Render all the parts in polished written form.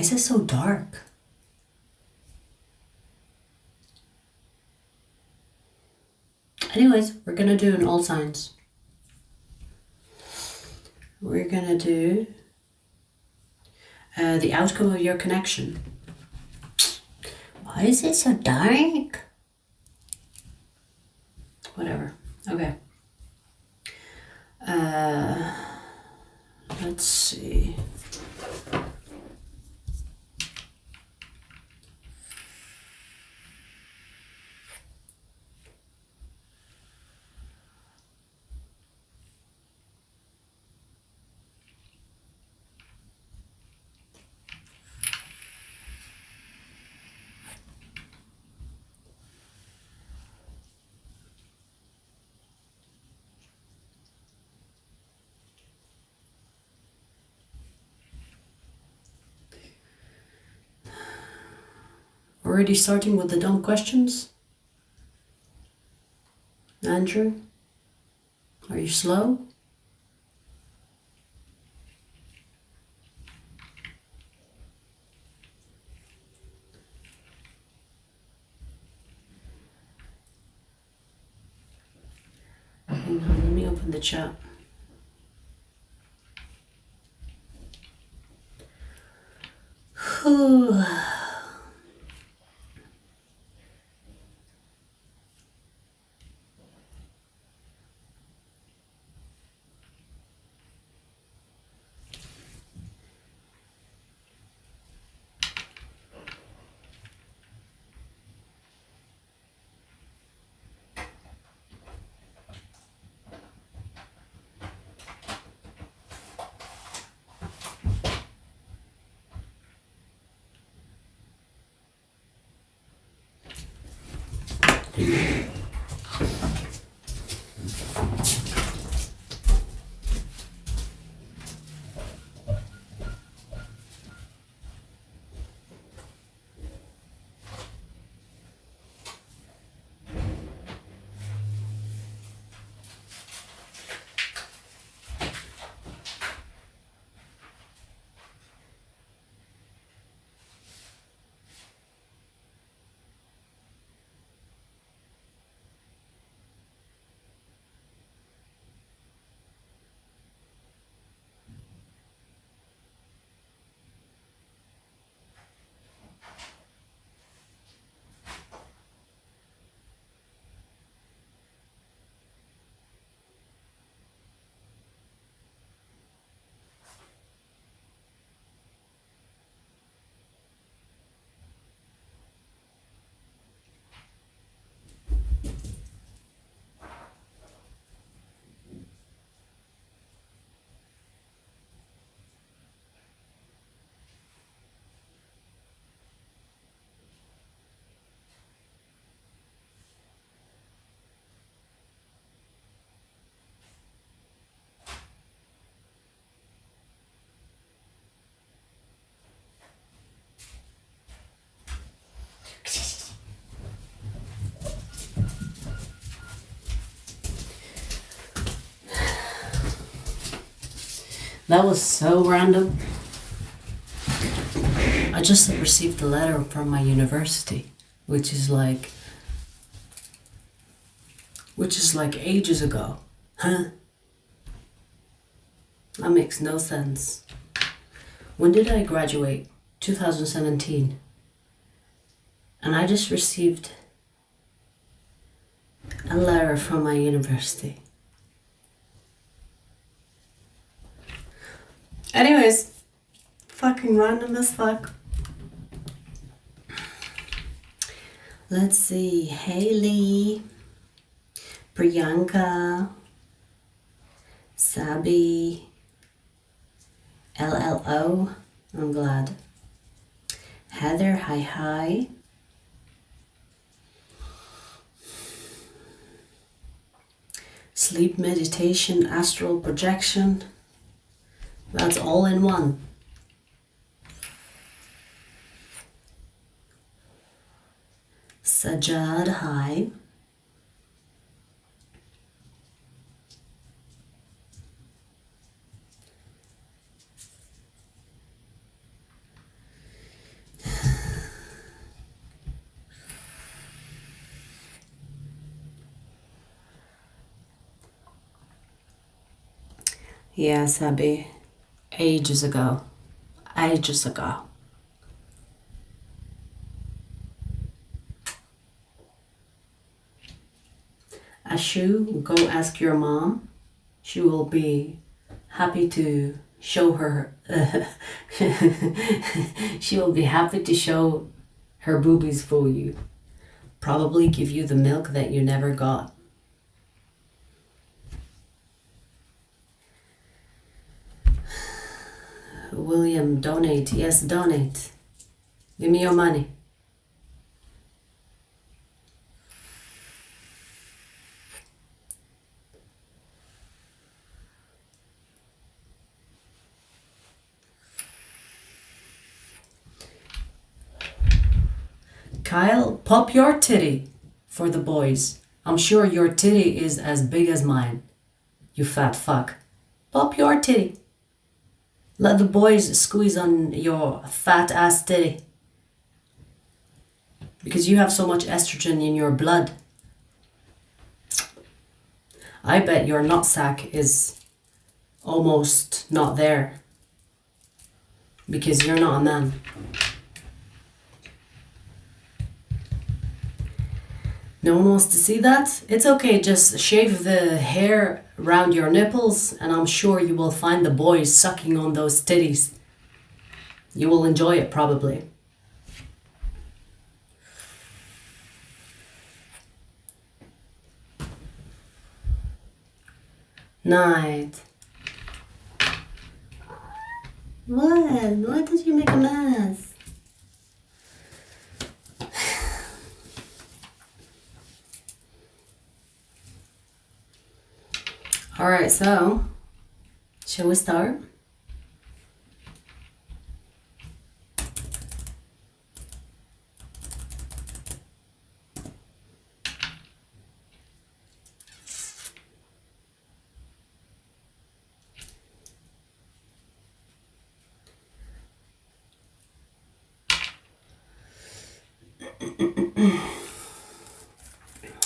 is it so dark? Anyways, we're gonna do an all signs. We're gonna do the outcome of your connection. Why is it so dark? Whatever. Okay. Let's see. Already starting with the dumb questions? Andrew? Are you slow? Hang on, let me open the chat. Whew. That was so random. I just received a letter from my university, which is like ages ago. Huh? That makes no sense. When did I graduate? 2017. And I just received a letter from my university. Anyways, fucking random as fuck. Let's see, Haley, Priyanka, Sabi, LLO, I'm glad. Heather, hi. Sleep meditation, astral projection. That's all in one. Sajad, hi. Yes, Abby. Ages ago. Ages ago. Ashu, go ask your mom. She will be happy to show her. She will be happy to show her boobies for you. Probably give you the milk that you never got. William, donate. Yes, donate. Give me your money. Kyle, pop your titty for the boys. I'm sure your titty is as big as mine. You fat fuck. Pop your titty. Let the boys squeeze on your fat ass titty. Because you have so much estrogen in your blood. I bet your nutsack is almost not there. Because you're not a man. No one wants to see that? It's okay, just shave the hair around your nipples and I'm sure you will find the boys sucking on those titties. You will enjoy it probably. Night. What? Why did you make a mess? Alright, so, shall we start?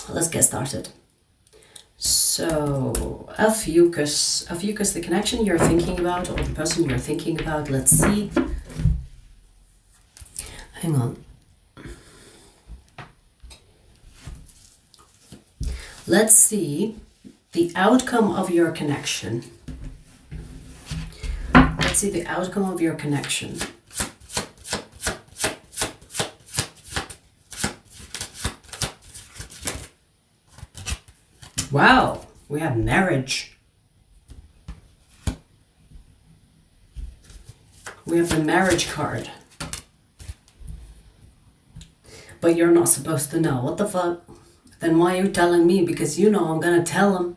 Let's get started. So, Ophiuchus, the connection you're thinking about, or the person you're thinking about, let's see. Hang on. Let's see the outcome of your connection. Let's see the outcome of your connection. Wow, we have marriage. We have the marriage card. But you're not supposed to know. What the fuck? Then why are you telling me? Because you know I'm gonna tell him.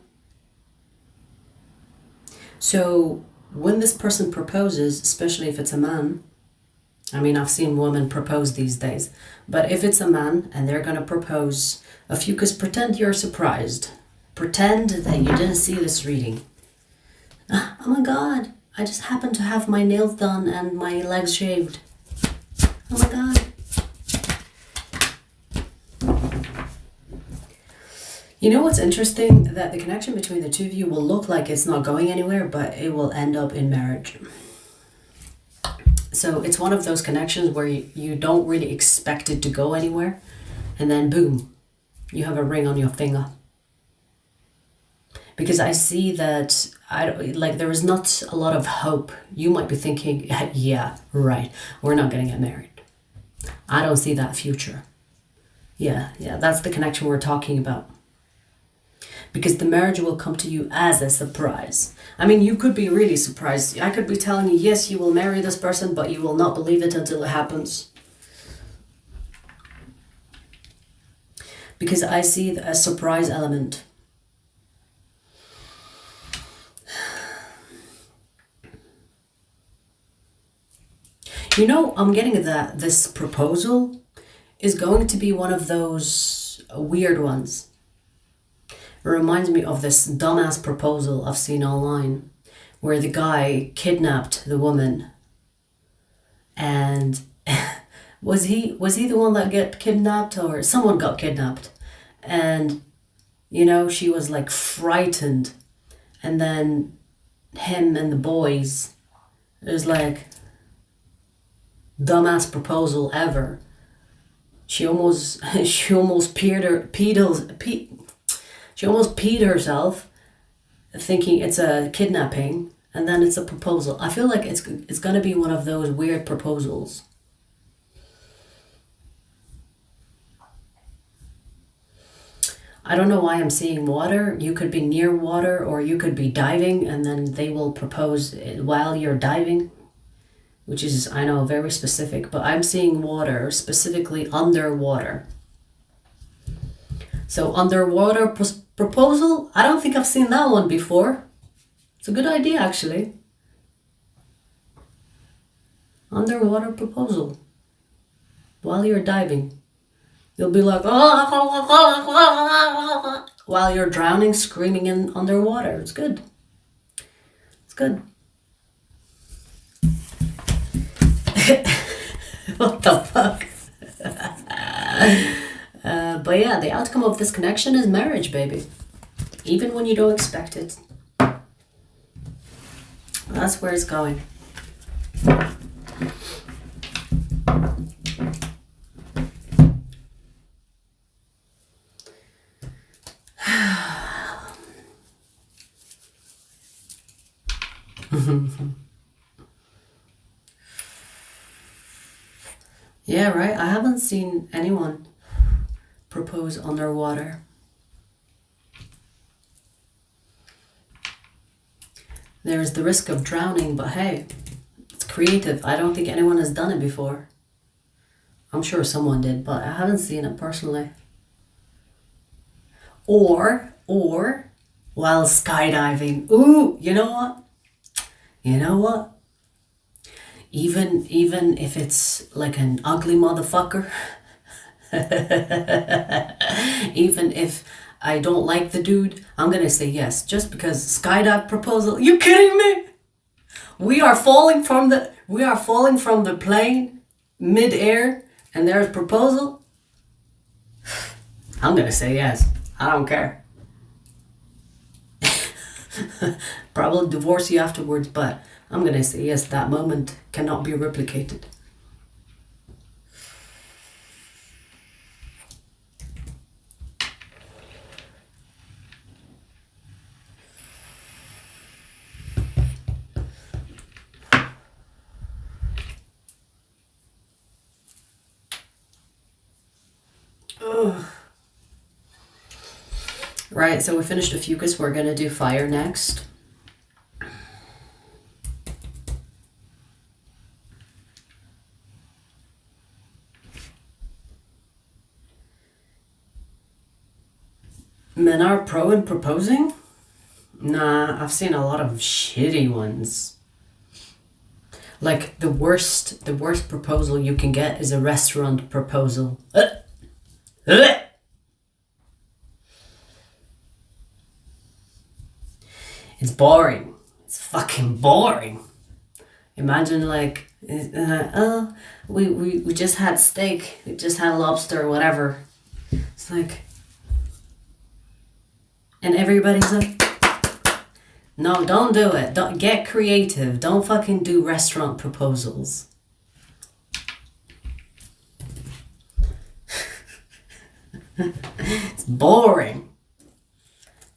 So when this person proposes, especially if it's a man, I mean, I've seen women propose these days, but if it's a man and they're gonna propose, Ophiuchus, pretend you're surprised. Pretend that you didn't see this reading. Oh my god, I just happened to have my nails done and my legs shaved. Oh my god. You know what's interesting? That the connection between the two of you will look like it's not going anywhere, but it will end up in marriage. So it's one of those connections where you don't really expect it to go anywhere, and then boom, you have a ring on your finger. Because I see that there is not a lot of hope. You might be thinking, yeah, right, we're not going to get married. I don't see that future. Yeah, that's the connection we're talking about. Because the marriage will come to you as a surprise. I mean, you could be really surprised. I could be telling you, yes, you will marry this person, but you will not believe it until it happens. Because I see a surprise element. You know, I'm getting that this proposal is going to be one of those weird ones. It reminds me of this dumbass proposal I've seen online where the guy kidnapped the woman. And was he the one that got kidnapped, or someone got kidnapped? And, you know, she was like frightened. And then him and the boys. It was like dumbass proposal ever. She almost she almost peed herself thinking it's a kidnapping, and then it's a proposal. I feel like it's gonna be one of those weird proposals. I don't know why I'm seeing water. You could be near water, or you could be diving, and then they will propose while you're diving, which is, I know, very specific, but I'm seeing water, specifically underwater. So underwater proposal, I don't think I've seen that one before. It's a good idea, actually. Underwater proposal while you're diving. You'll be like, while you're drowning, screaming in underwater. It's good. It's good. What the fuck? But yeah, the outcome of this connection is marriage, baby. Even when you don't expect it. That's where it's going. Yeah, right? I haven't seen anyone propose underwater. There's the risk of drowning, but hey, it's creative. I don't think anyone has done it before. I'm sure someone did, but I haven't seen it personally. Or while skydiving. Ooh, you know what? Even if it's like an ugly motherfucker, even if I don't like the dude, I'm gonna say yes, just because skydive proposal. You kidding me? We are falling from the plane mid-air, and there's proposal. I'm gonna say yes. I don't care. Probably divorce you afterwards, but I'm gonna say yes. That moment cannot be replicated. Ugh. Right, so we finished Ophiuchus. We're gonna do fire next. Men are pro in proposing? Nah, I've seen a lot of shitty ones. Like the worst proposal you can get is a restaurant proposal. It's boring. It's fucking boring. Imagine like, we just had steak, we just had lobster, whatever. It's like, and everybody's like, no, don't do it. Don't get creative. Don't fucking do restaurant proposals. It's boring.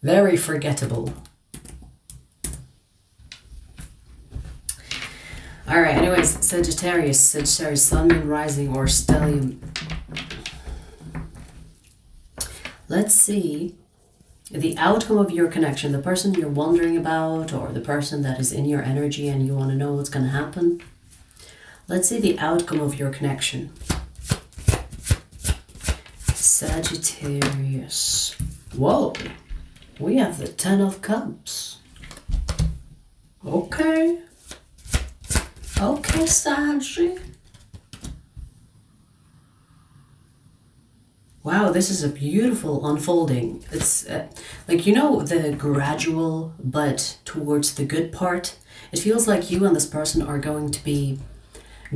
Very forgettable. Alright, anyways, Sagittarius, Sun, Moon, Rising, or Stellium. Let's see the outcome of your connection, the person you're wondering about, or the person that is in your energy and you want to know what's going to happen. Let's see the outcome of your connection. Sagittarius. Whoa, we have the 10 of Cups. Okay. Okay, Saggy. Wow, this is a beautiful unfolding. It's like, you know, the gradual but towards the good part. It feels like you and this person are going to be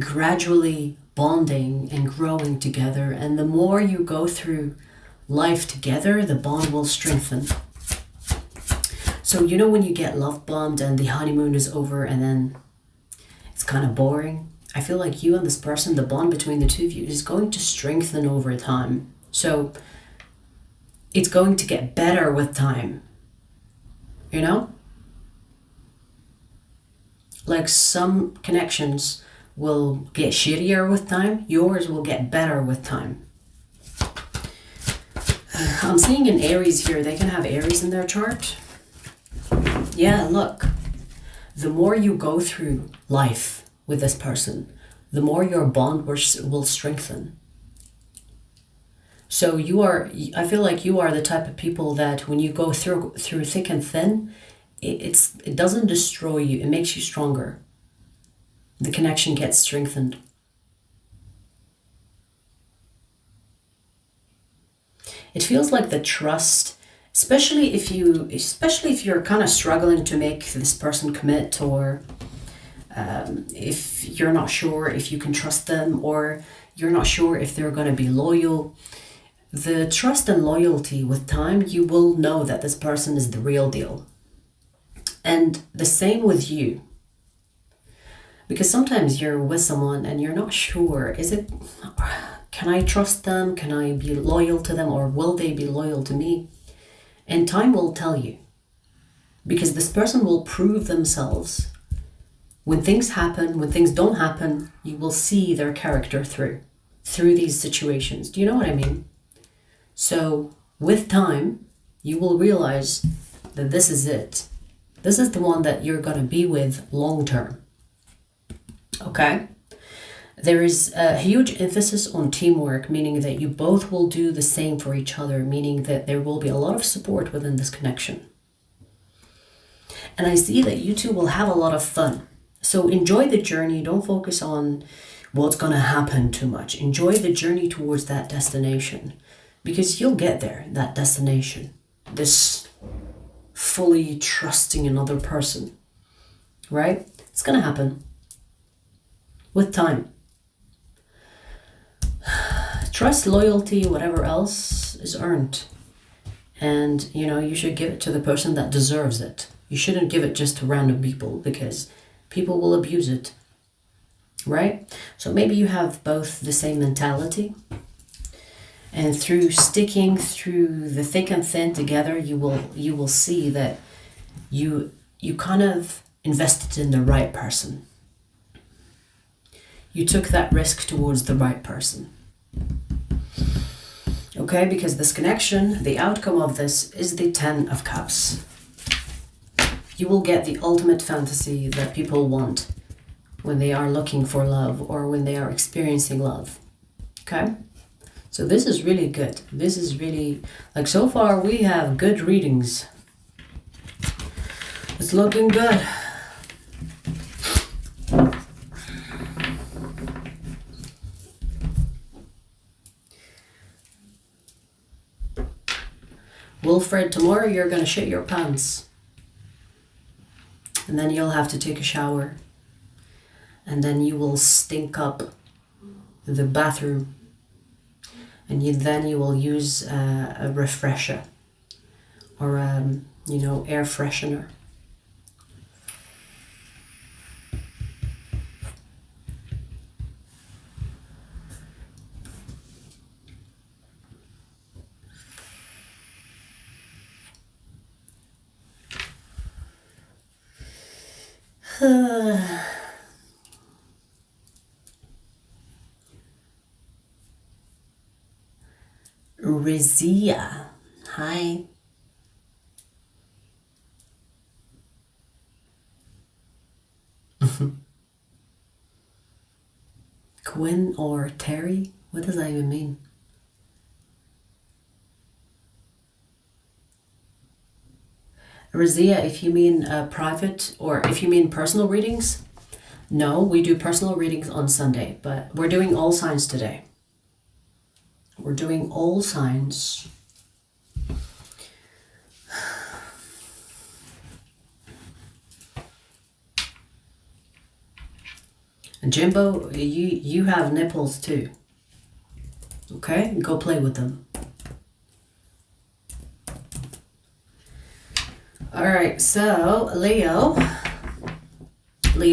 gradually bonding and growing together. And the more you go through life together, the bond will strengthen. So you know when you get love bombed and the honeymoon is over and then it's kind of boring? I feel like you and this person, the bond between the two of you is going to strengthen over time. So it's going to get better with time, you know? Like some connections will get shittier with time, yours will get better with time. I'm seeing an Aries here. They can have Aries in their chart. Yeah, look. The more you go through life with this person, the more your bond will strengthen. So I feel like you are the type of people that when you go through thick and thin, it doesn't destroy you. It makes you stronger. The connection gets strengthened. It feels like the trust, especially if you're kind of struggling to make this person commit, or if you're not sure if you can trust them, or you're not sure if they're going to be loyal. The trust and loyalty with time, you will know that this person is the real deal. And the same with you. Because sometimes you're with someone and you're not sure, can I trust them? Can I be loyal to them? Or will they be loyal to me? And time will tell you. Because this person will prove themselves. When things happen, when things don't happen, you will see their character through these situations. Do you know what I mean? So with time, you will realize that this is it. This is the one that you're going to be with long term. Okay? There is a huge emphasis on teamwork, meaning that you both will do the same for each other, meaning that there will be a lot of support within this connection. And I see that you two will have a lot of fun. So enjoy the journey. Don't focus on what's going to happen too much. Enjoy the journey towards that destination, because you'll get there, that destination. This fully trusting another person, right? It's going to happen with time. Trust, loyalty, whatever else is earned. And, you should give it to the person that deserves it. You shouldn't give it just to random people, because people will abuse it, right? So maybe you have both the same mentality. And through sticking through the thick and thin together, you will see that you kind of invested in the right person. You took that risk towards the right person. Okay, because this connection, the outcome of this is the 10 of Cups. You will get the ultimate fantasy that people want when they are looking for love or when they are experiencing love. Okay? So this is really good. This is really, so far we have good readings. It's looking good. Wilfred, tomorrow you're going to shit your pants. And then you'll have to take a shower. And then you will stink up the bathroom. And then you will use a refresher. Or, air freshener. Rizia, hi. Quinn or Terry? What does that even mean? Rizia, if you mean private or if you mean personal readings, no, we do personal readings on Sunday, but we're doing all signs today. We're doing all signs. And Jimbo, you have nipples too. Okay? Go play with them. All right, so Leo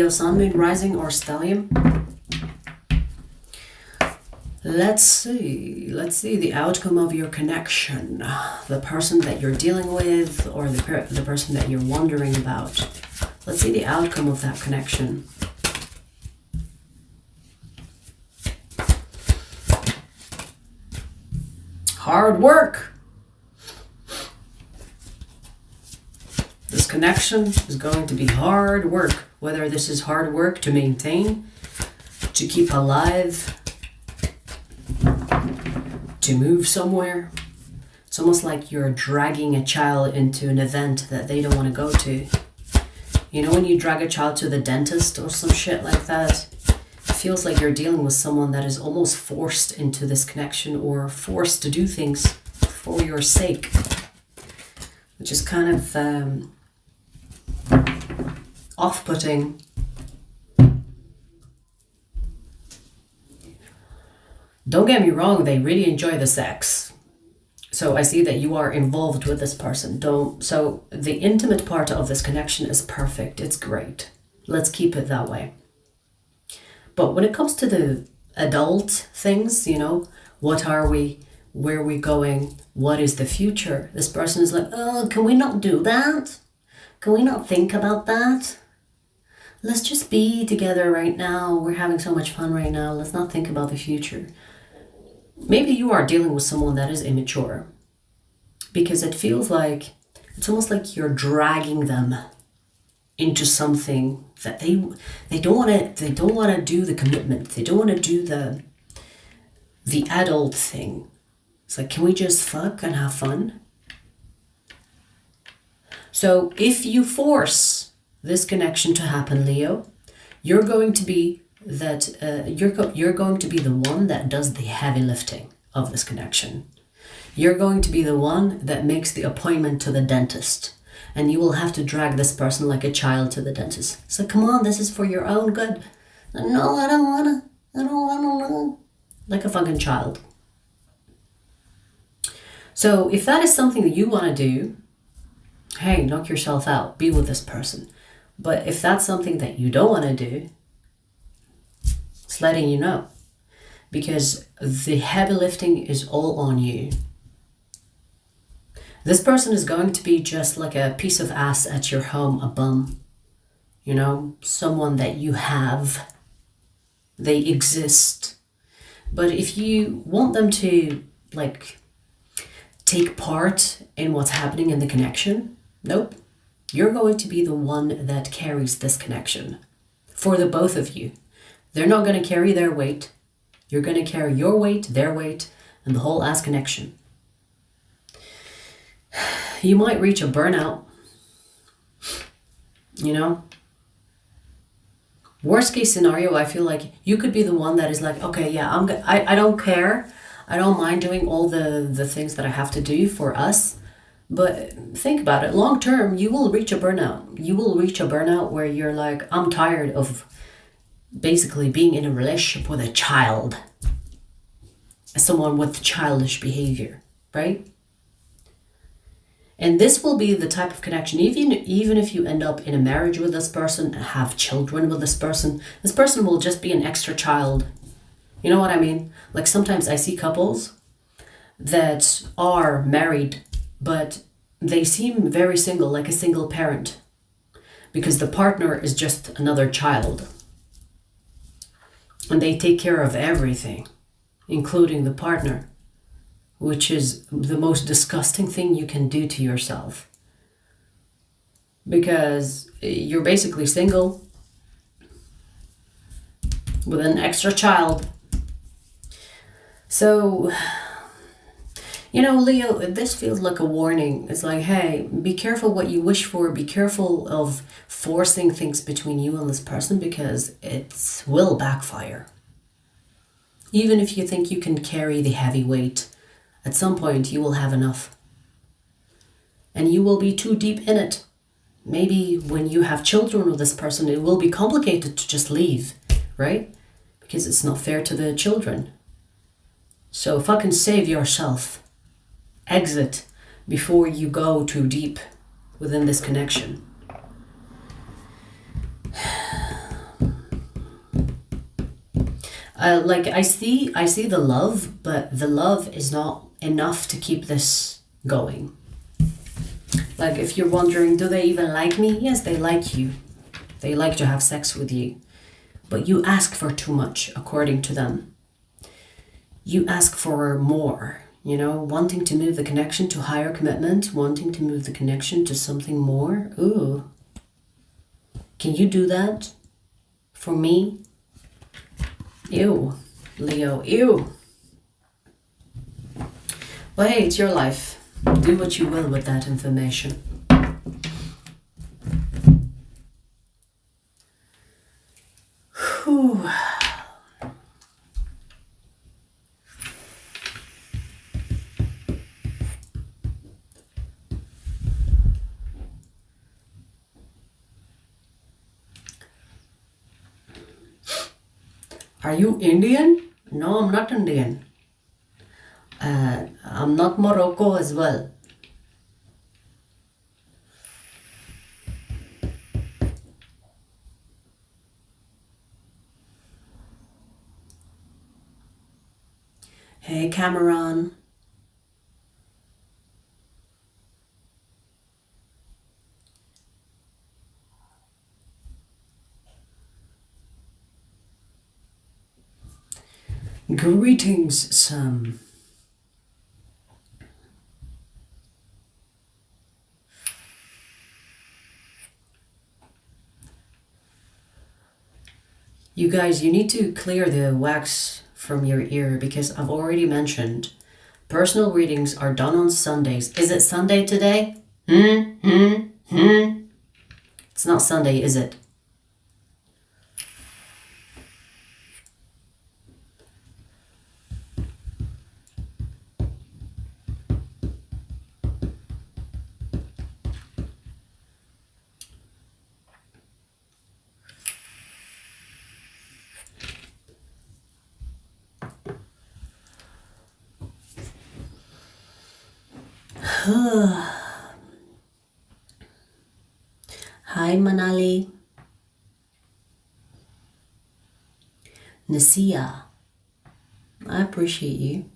Sun, Moon, Rising, or Stellium. Let's see the outcome of your connection, the person that you're dealing with, or the person that you're wondering about. Let's see the outcome of that connection. Hard work. This connection is going to be hard work, whether this is hard work to maintain, to keep alive, to move somewhere. It's almost like you're dragging a child into an event that they don't want to go to. You know, when you drag a child to the dentist or some shit like that, it feels like you're dealing with someone that is almost forced into this connection or forced to do things for your sake, which is kind of off-putting. Don't get me wrong, they really enjoy the sex. So I see that you are involved with this person. So the intimate part of this connection is perfect. It's great. Let's keep it that way. But when it comes to the adult things, you know, what are we? Where are we going? What is the future? This person is like, oh, can we not do that? Can we not think about that? Let's just be together right now. We're having so much fun right now. Let's not think about the future. Maybe you are dealing with someone that is immature, because it feels like it's almost like you're dragging them into something that they don't want to do the commitment. They don't want to do the adult thing. It's like, can we just fuck and have fun? So if you force this connection to happen, Leo, you're going to be you're going to be the one that does the heavy lifting of this connection. You're going to be the one that makes the appointment to the dentist, and you will have to drag this person like a child to the dentist. So come on, this is for your own good. No, I don't wanna. Like a fucking child. So if that is something that you want to do, hey, knock yourself out, be with this person. But if that's something that you don't want to do, it's letting you know, because the heavy lifting is all on you. This person is going to be just like a piece of ass at your home, a bum. You know, someone that you have. They exist. But if you want them to, like, take part in what's happening in the connection, nope. You're going to be the one that carries this connection for the both of you. They're not going to carry their weight. You're going to carry your weight, their weight, and the whole ass connection. You might reach a burnout. You know? Worst case scenario, I feel like you could be the one that is like, okay, yeah, I don't care. I don't mind doing all the things that I have to do for us. But think about it. Long term, you will reach a burnout. You will reach a burnout where you're like, I'm tired of basically being in a relationship with a child. Someone with childish behavior, right? And this will be the type of connection, even if you end up in a marriage with this person, have children with this person will just be an extra child. You know what I mean? Like sometimes I see couples that are married, but they seem very single, like a single parent, because the partner is just another child. And they take care of everything, including the partner, which is the most disgusting thing you can do to yourself. Because you're basically single with an extra child. So, you know, Leo, this feels like a warning. It's like, hey, be careful what you wish for. Be careful of forcing things between you and this person, because it will backfire. Even if you think you can carry the heavy weight, at some point you will have enough. And you will be too deep in it. Maybe when you have children with this person, it will be complicated to just leave, right? Because it's not fair to the children. So fucking save yourself. Exit before you go too deep within this connection. Like I see the love, but the love is not enough to keep this going. Like if you're wondering, do they even like me? Yes, they like you. They like to have sex with you. But you ask for too much, according to them. You ask for more, you know, wanting to move the connection to higher commitment, wanting to move the connection to something more. Ooh. Can you do that for me? Ew, Leo, ew. But hey, it's your life. Do what you will with that information. Whew. Are you Indian? No, I'm not Indian. I'm not Morocco as well. Hey, Cameron. Greetings, Sam. You guys, you need to clear the wax from your ear because I've already mentioned personal readings are done on Sundays. Is it Sunday today? It's not Sunday, is it? Hi, Manali. Nasia. I appreciate you.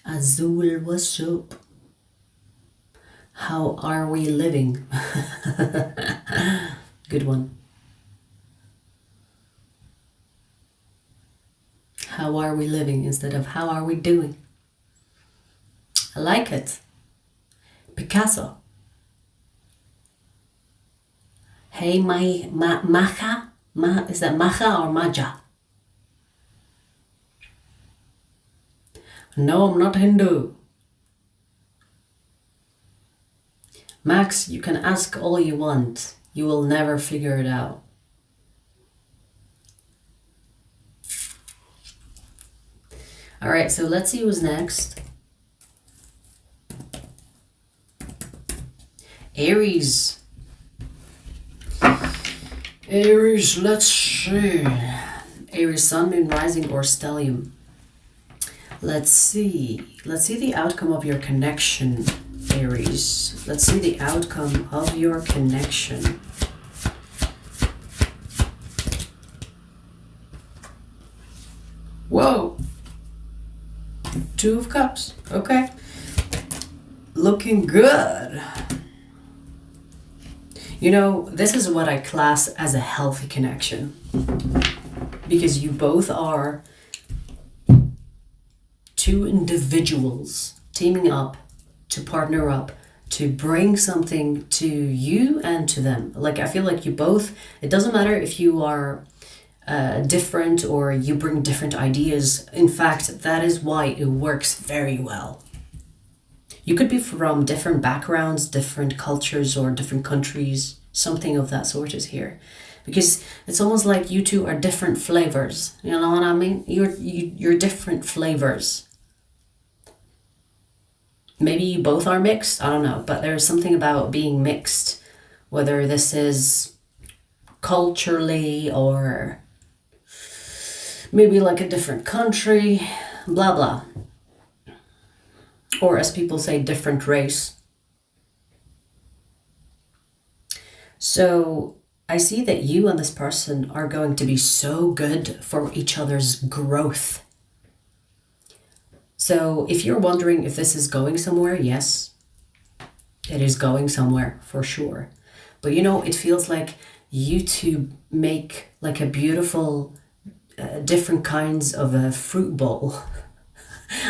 Azul, what's up? How are we living? Good one. How are we living instead of how are we doing? I like it. Picasso. Hey, Maja? Is that Maja or Maja? No, I'm not Hindu. Max, you can ask all you want. You will never figure it out. All right, so let's see who's next. Aries. Aries, let's see. Aries, Sun, Moon, Rising, or Stellium. Let's see. Let's see the outcome of your connection, Aries. Let's see the outcome of your connection. Whoa. Two of Cups. Okay. Looking good. You know, this is what I class as a healthy connection. Because you both are two individuals teaming up to partner up to bring something to you and to them. Like, I feel like you both, it doesn't matter if you are different or you bring different ideas. In fact, that is why it works very well. You could be from different backgrounds, different cultures, or different countries. Something of that sort is here. Because it's almost like you two are different flavors. You know what I mean? You're different flavors. Maybe you both are mixed. I don't know. But there's something about being mixed. Whether this is culturally or maybe like a different country. Blah, blah. Or as people say, different race. So I see that you and this person are going to be so good for each other's growth. So if you're wondering if this is going somewhere, yes, it is going somewhere for sure. But you know, it feels like you two make like a beautiful, different kinds of a fruit bowl.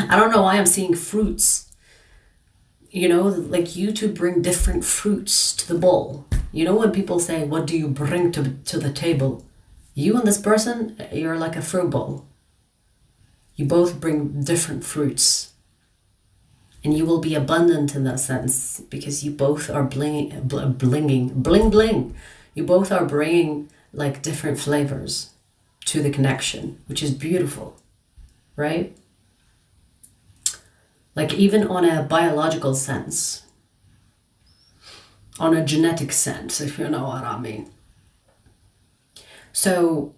I don't know why I'm seeing fruits. You know, like you two bring different fruits to the bowl. You know when people say, what do you bring to the table? You and this person, you're like a fruit bowl. You both bring different fruits. And you will be abundant in that sense because you both are bling bling. You both are bringing like different flavors to the connection, which is beautiful, right? Like even on a biological sense, on a genetic sense, if you know what I mean. So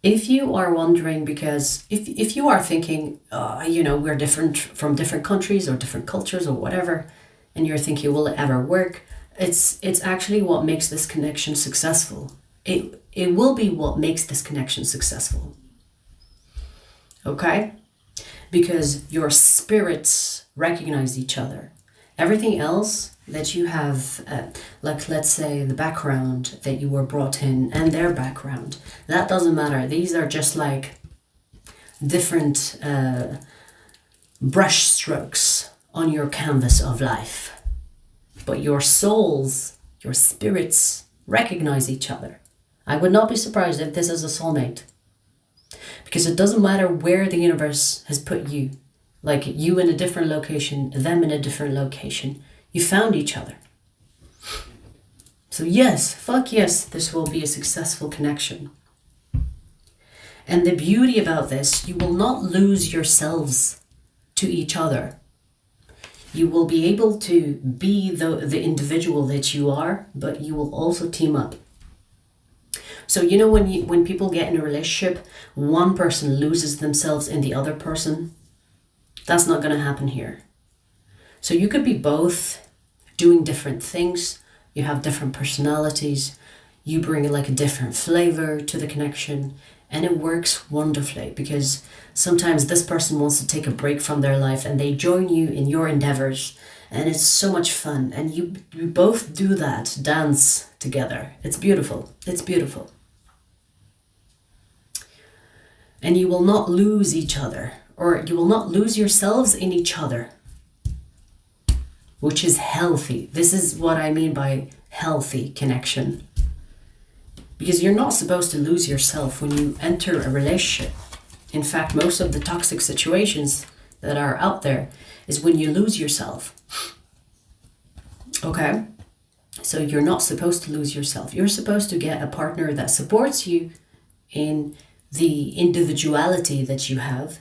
if you are wondering, because if you are thinking, you know, we're different from different countries or different cultures or whatever, and you're thinking, will it ever work? It's actually what makes this connection successful. It will be what makes this connection successful. Okay? Because your spirits recognize each other. Everything else that you have, like let's say the background that you were brought in and their background, that doesn't matter. These are just like different brush strokes on your canvas of life. But your souls, your spirits recognize each other. I would not be surprised if this is a soulmate. Because it doesn't matter where the universe has put you. Like you in a different location, them in a different location. You found each other. So yes, fuck yes, this will be a successful connection. And the beauty about this, you will not lose yourselves to each other. You will be able to be the individual that you are, but you will also team up. So you know when people get in a relationship, one person loses themselves in the other person? That's not going to happen here. So you could be both doing different things. You have different personalities. You bring like a different flavor to the connection. And it works wonderfully because sometimes this person wants to take a break from their life and they join you in your endeavors. And it's so much fun. And you both do that, dance together. It's beautiful. It's beautiful. And you will not lose each other, or you will not lose yourselves in each other, which is healthy. This is what I mean by healthy connection. Because you're not supposed to lose yourself when you enter a relationship. In fact, most of the toxic situations that are out there is when you lose yourself. Okay? So you're not supposed to lose yourself. You're supposed to get a partner that supports you in the individuality that you have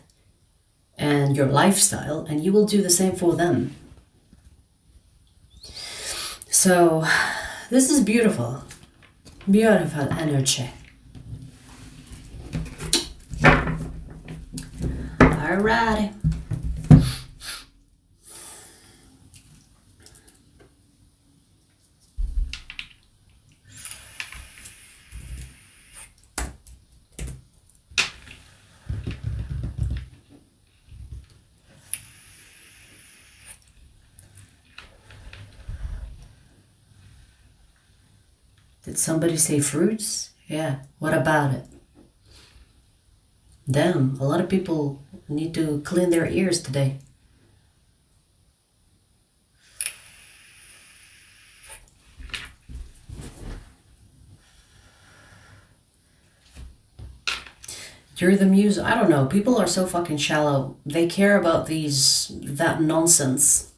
and your lifestyle, and you will do the same for them. So this is beautiful. Beautiful energy. Alrighty. Did somebody say fruits? Yeah, what about it? Damn, a lot of people need to clean their ears today. You're the muse. I don't know. People are so fucking shallow. They care about that nonsense.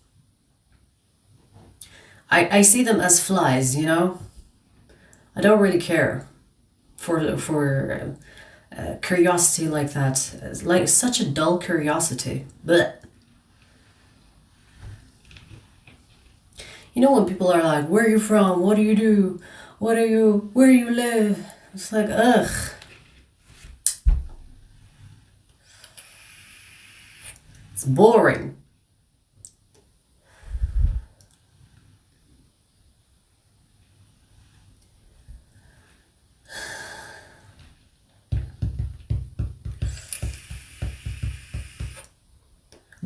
I see them as flies, you know? I don't really care for curiosity like that. It's like such a dull curiosity. But you know when people are like, where are you from? What do you do? Where do you live? It's like, ugh. It's boring.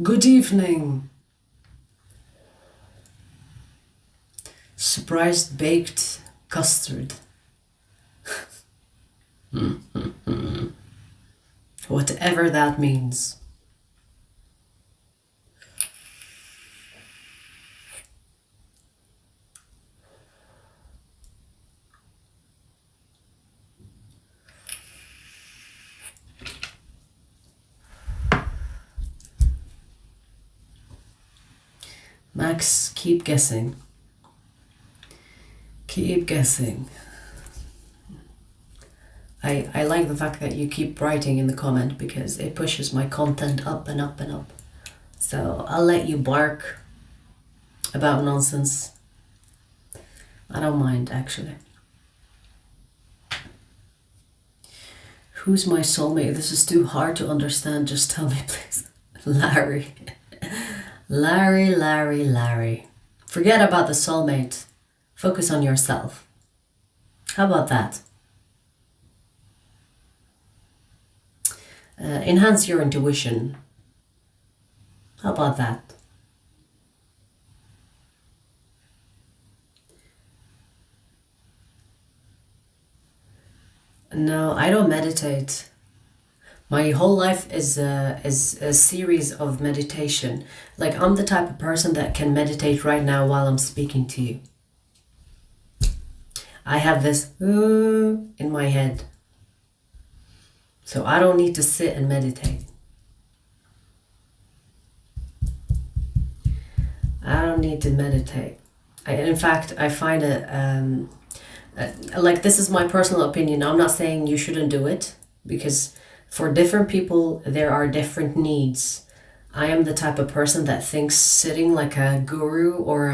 Good evening. Surprised baked custard. Whatever that means. Max, keep guessing. Keep guessing. I like the fact that you keep writing in the comment because it pushes my content up and up and up. So I'll let you bark about nonsense. I don't mind, actually. Who's my soulmate? This is too hard to understand. Just tell me, please. Larry. Larry. Forget about the soulmate. Focus on yourself. How about that? Enhance your intuition. How about that? No, I don't meditate. My whole life is a series of meditation. Like, I'm the type of person that can meditate right now while I'm speaking to you. I have this in my head. So I don't need to sit and meditate. I don't need to meditate. In fact, I find it, like, this is my personal opinion. I'm not saying you shouldn't do it, because for different people, there are different needs. I am the type of person that thinks sitting like a guru or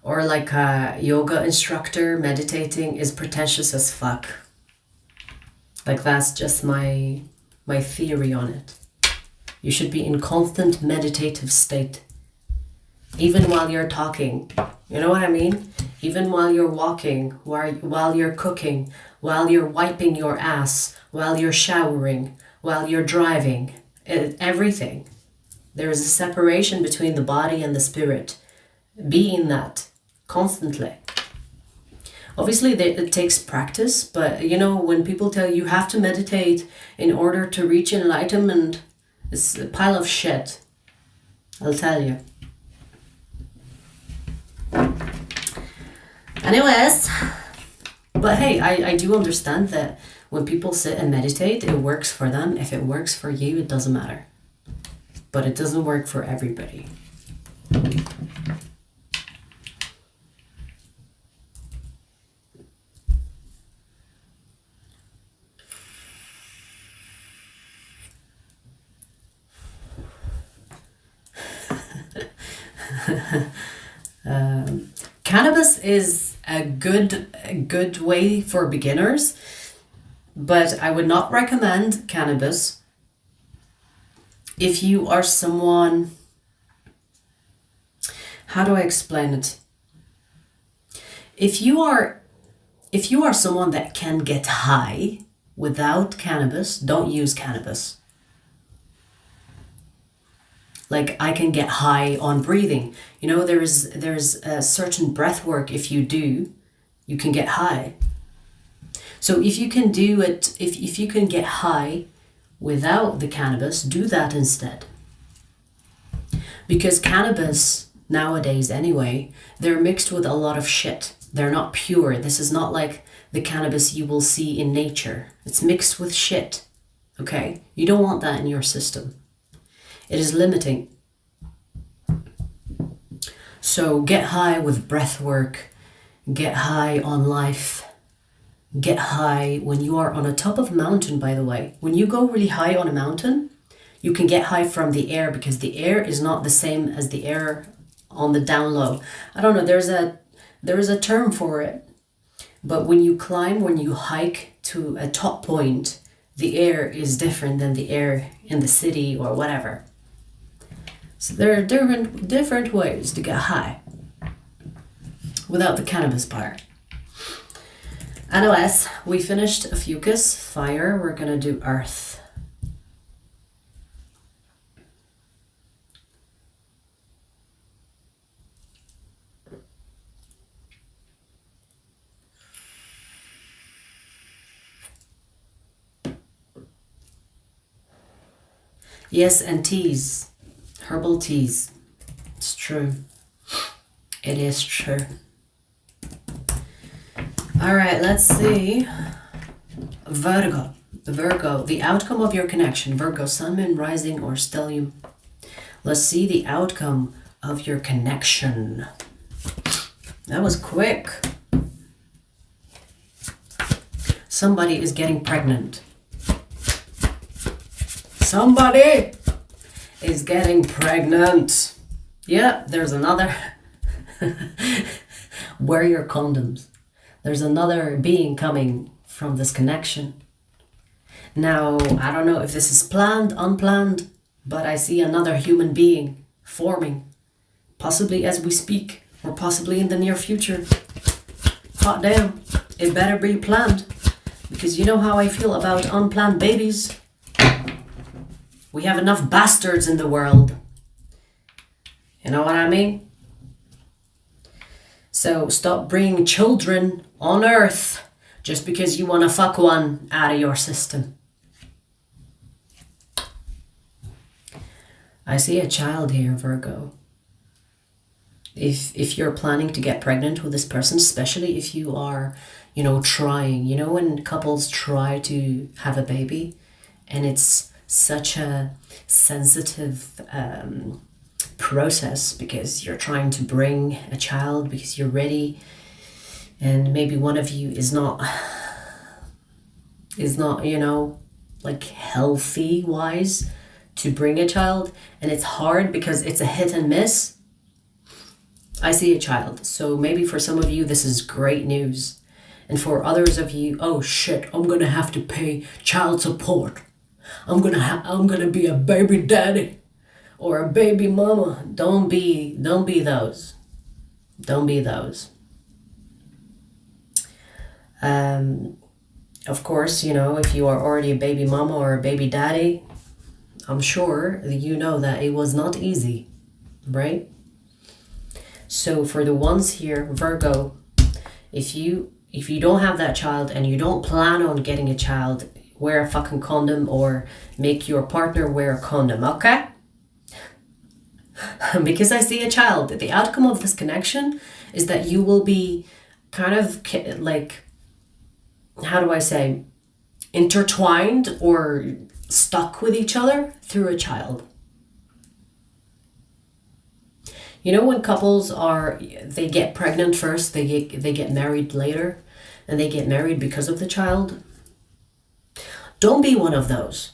like a yoga instructor meditating is pretentious as fuck. Like, that's just my theory on it. You should be in constant meditative state. Even while you're talking. You know what I mean? Even while you're walking, while you're cooking, while you're wiping your ass, while you're showering, while you're driving, everything. There is a separation between the body and the spirit. Be in that constantly. Obviously, it takes practice, but you know, when people tell you have to meditate in order to reach enlightenment, it's a pile of shit. I'll tell you. Anyways, but hey, I do understand that when people sit and meditate, it works for them. If it works for you, it doesn't matter. But it doesn't work for everybody. Cannabis is a good way for beginners, but I would not recommend cannabis if you are someone, how do I explain it? If you are someone that can get high without cannabis, don't use cannabis. Like, I can get high on breathing. You know, there's a certain breath work. If you do, you can get high. So if you can do it, if you can get high without the cannabis, do that instead. Because cannabis, nowadays anyway, they're mixed with a lot of shit. They're not pure. This is not like the cannabis you will see in nature. It's mixed with shit. Okay? You don't want that in your system. It is limiting. So get high with breath work. Get high on life. Get high when you are on a top of a mountain, by the way. When you go really high on a mountain, you can get high from the air because the air is not the same as the air on the down low. I don't know, there is a term for it. But when you climb, when you hike to a top point, the air is different than the air in the city or whatever. So there are different ways to get high without the cannabis part. Anyways, we finished Ophiuchus, fire. We're gonna do earth. Yes, and teas. Herbal teas. It's true. It is true. All right, let's see. Virgo. Virgo, the outcome of your connection. Virgo, sun, moon, rising, or stellium. Let's see the outcome of your connection. That was quick. Somebody is getting pregnant. Somebody is getting pregnant. Yeah, there's another. Wear your condoms. There's another being coming from this connection. Now, I don't know if this is planned, unplanned, but I see another human being forming, possibly as we speak, or possibly in the near future. Hot damn, it better be planned, because you know how I feel about unplanned babies. We have enough bastards in the world. You know what I mean? So stop bringing children on Earth just because you want to fuck one out of your system. I see a child here, Virgo. If you're planning to get pregnant with this person, especially if you are, trying, when couples try to have a baby and it's such a sensitive process because you're trying to bring a child because you're ready, and maybe one of you is not like healthy wise to bring a child, and it's hard because it's a hit and miss. I see a child, so maybe for some of you this is great news, and for others of you, oh shit, I'm gonna have to pay child support. I'm gonna be a baby daddy or a baby mama. Don't be those. Don't be those. Of course, if you are already a baby mama or a baby daddy, I'm sure you know that it was not easy, right? So for the ones here, Virgo, if you don't have that child and you don't plan on getting a child, wear a fucking condom or make your partner wear a condom, okay? Because I see a child. The outcome of this connection is that you will be kind of like, how do I say, intertwined or stuck with each other through a child. When couples they get pregnant first, they get married later, and they get married because of the child. Don't be one of those.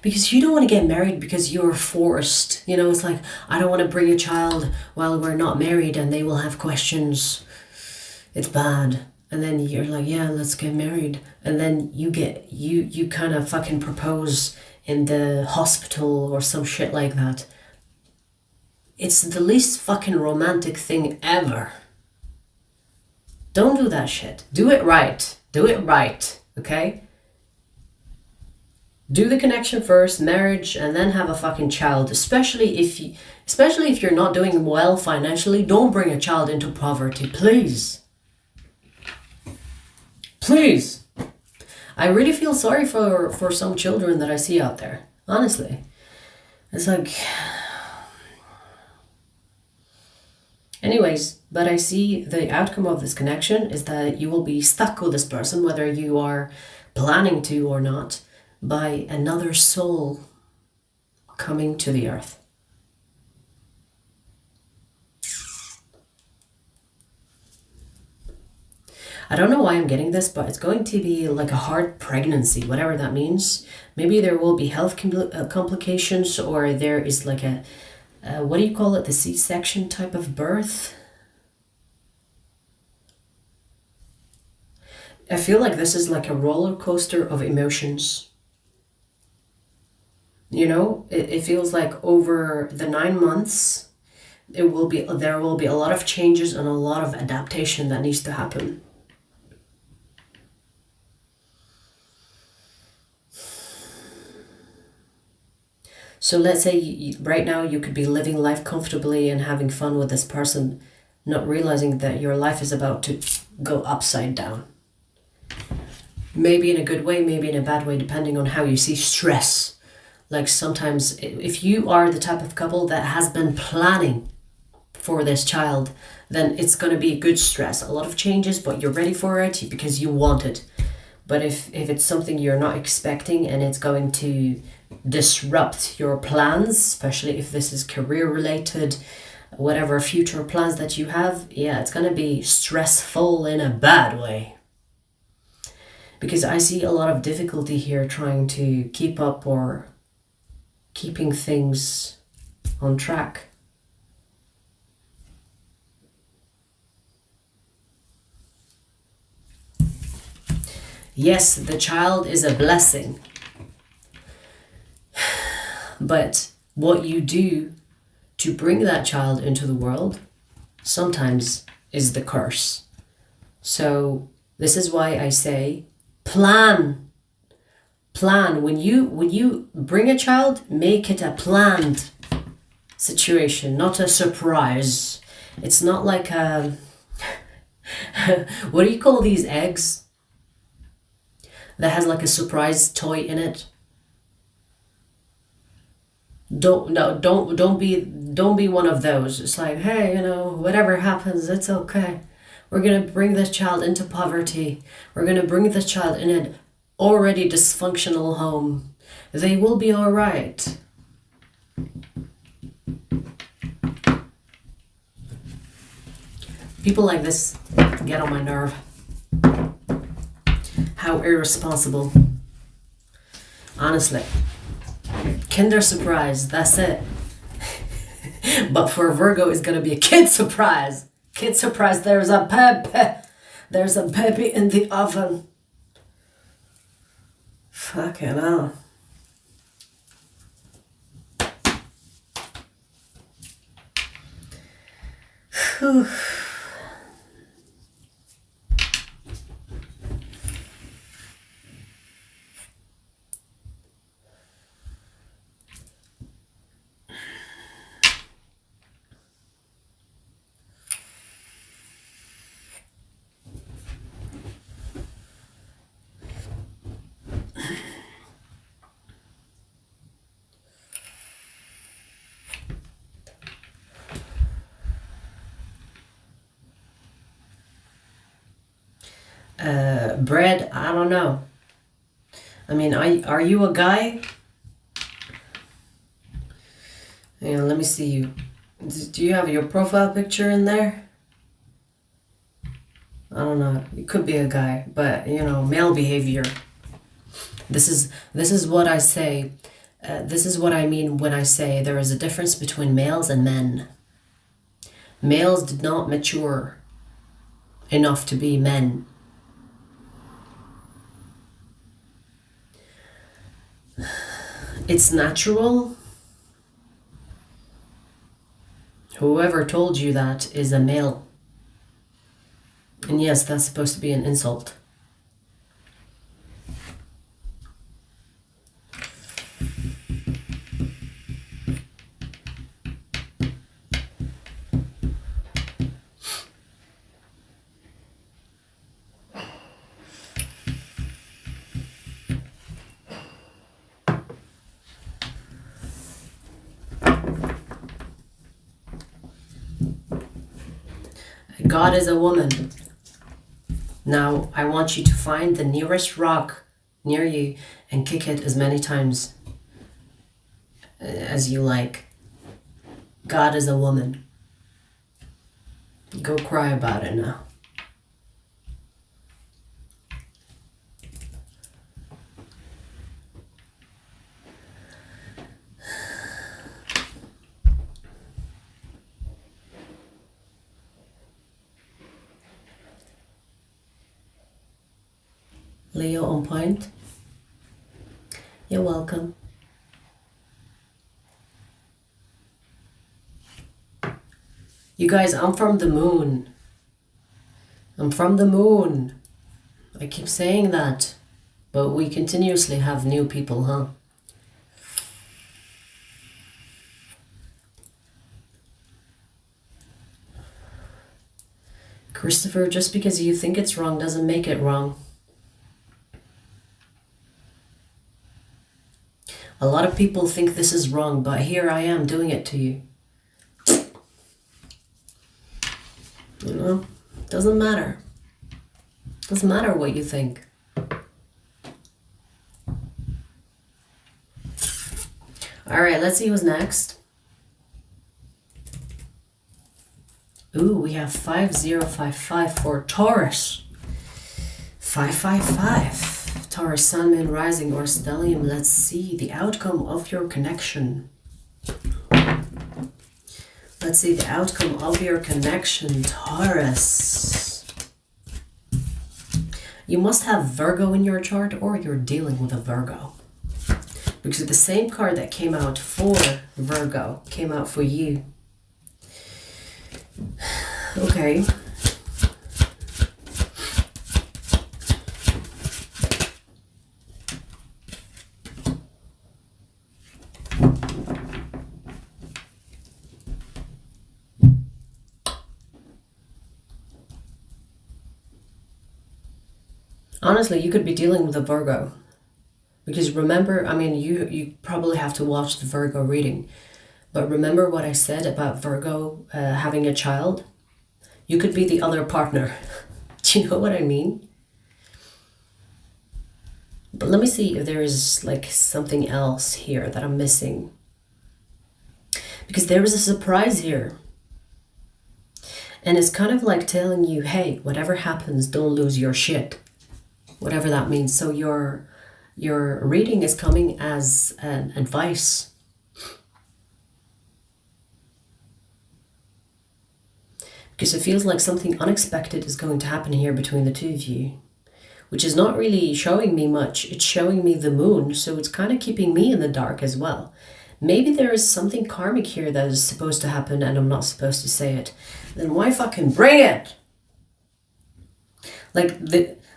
Because you don't want to get married because you're forced. It's like, I don't want to bring a child while we're not married and they will have questions. It's bad. And then you're like, yeah, let's get married. And then you kind of fucking propose in the hospital or some shit like that. It's the least fucking romantic thing ever. Don't do that shit. Do it right. Do it right. Okay? Do the connection first, marriage, and then have a fucking child. Especially if you're not doing well financially, don't bring a child into poverty, please. Please. I really feel sorry for some children that I see out there. Honestly. It's like... Anyways, but I see the outcome of this connection is that you will be stuck with this person, whether you are planning to or not, by another soul coming to the earth. I don't know why I'm getting this, but it's going to be like a hard pregnancy, whatever that means. Maybe there will be health complications, or there is like a, what do you call it? The C-section type of birth? I feel like this is like a roller coaster of emotions. It feels like over the 9 months, there will be a lot of changes and a lot of adaptation that needs to happen. So let's say right now you could be living life comfortably and having fun with this person, not realizing that your life is about to go upside down. Maybe in a good way, maybe in a bad way, depending on how you see stress. Like sometimes if you are the type of couple that has been planning for this child, then it's going to be good stress, a lot of changes, but you're ready for it because you want it. But if it's something you're not expecting and it's going to disrupt your plans, especially if this is career related, whatever future plans that you have, yeah, it's going to be stressful in a bad way. Because I see a lot of difficulty here trying to keep up or keeping things on track. Yes, the child is a blessing. But what you do to bring that child into the world sometimes is the curse. So this is why I say plan. When you bring a child, make it a planned situation, not a surprise. It's not like a what do you call these eggs that has like a surprise toy in it? Don't be one of those. It's like, hey, you know, whatever happens, it's okay. We're gonna bring this child into poverty. We're gonna bring this child in an already dysfunctional home. They will be all right. People like this get on my nerve. How irresponsible. Honestly. Kinder surprise, that's it. But for Virgo, it's gonna be a kid surprise. Kid surprise, there's a baby in the oven. Fucking hell. Whew. Bread, I don't know. I mean, are you a guy? Hang on, let me see you. Do you have your profile picture in there? I don't know. You could be a guy, but you know, male behavior. This is what I say. This is what I mean when I say there is a difference between males and men. Males did not mature enough to be men. It's natural. Whoever told you that is a male. And yes, that's supposed to be an insult. God is a woman. Now, I want you to find the nearest rock near you and kick it as many times as you like. God is a woman. Go cry about it now. Leo on point. You're welcome. You guys, I'm from the moon. I'm from the moon. I keep saying that, but we continuously have new people, huh? Christopher, just because you think it's wrong doesn't make it wrong. A lot of people think this is wrong, but here I am doing it to you. You know, doesn't matter. Doesn't matter what you think. All right, let's see who's next. Ooh, we have 5055 for Taurus. 555. Taurus, Sun, Moon, Rising, or Stellium. Let's see the outcome of your connection. Let's see the outcome of your connection, Taurus. You must have Virgo in your chart, or you're dealing with a Virgo. Because the same card that came out for Virgo came out for you. Okay. Honestly, you could be dealing with a Virgo. Because remember, I mean, you probably have to watch the Virgo reading. But remember what I said about Virgo having a child? You could be the other partner. Do you know what I mean? But let me see if there is like something else here that I'm missing. Because there is a surprise here. And it's kind of like telling you, hey, whatever happens, don't lose your shit. Whatever that means. So your reading is coming as an advice. Because it feels like something unexpected is going to happen here between the two of you. Which is not really showing me much. It's showing me the moon. So it's kind of keeping me in the dark as well. Maybe there is something karmic here that is supposed to happen and I'm not supposed to say it. Then why fucking bring it? Like,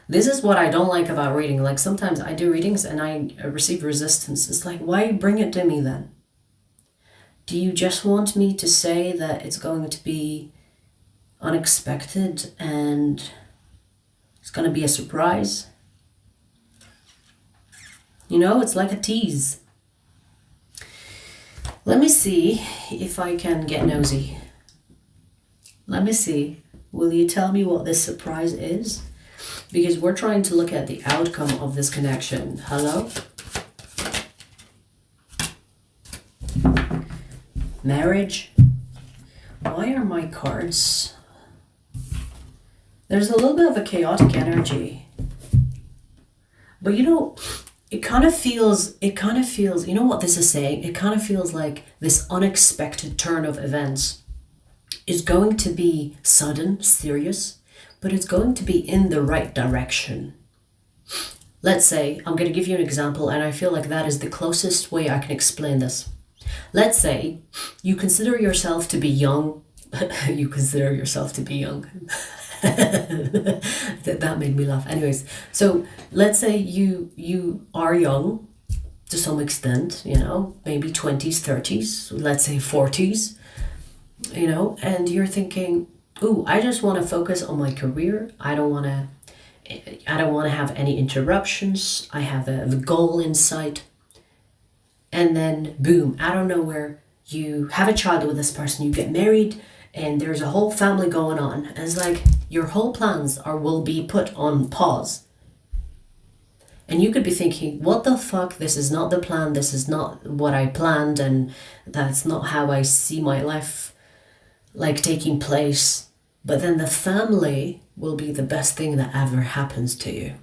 this is what I don't like about reading. Like, sometimes I do readings and I receive resistance. It's like, why bring it to me then? Do you just want me to say that it's going to be unexpected and it's going to be a surprise? You know, it's like a tease. Let me see if I can get nosy. Let me see. Will you tell me what this surprise is? Because we're trying to look at the outcome of this connection. Hello? Marriage. Why are my cards? There's a little bit of a chaotic energy. But you know, it kind of feels, you know what this is saying? It kind of feels like this unexpected turn of events is going to be sudden, serious, but it's going to be in the right direction. Let's say, I'm going to give you an example, and I feel like that is the closest way I can explain this. Let's say you consider yourself to be young. You consider yourself to be young. That made me laugh. Anyways, so let's say you are young to some extent, you know, maybe 20s, 30s, let's say 40s, you know, and you're thinking, ooh, I just want to focus on my career. I don't want to have any interruptions. I have a goal in sight. And then boom, out of nowhere, you have a child with this person, you get married, and there's a whole family going on. And it's like your whole plans will be put on pause. And you could be thinking, what the fuck? This is not the plan. This is not what I planned. And that's not how I see my life like taking place. But then the family will be the best thing that ever happens to you.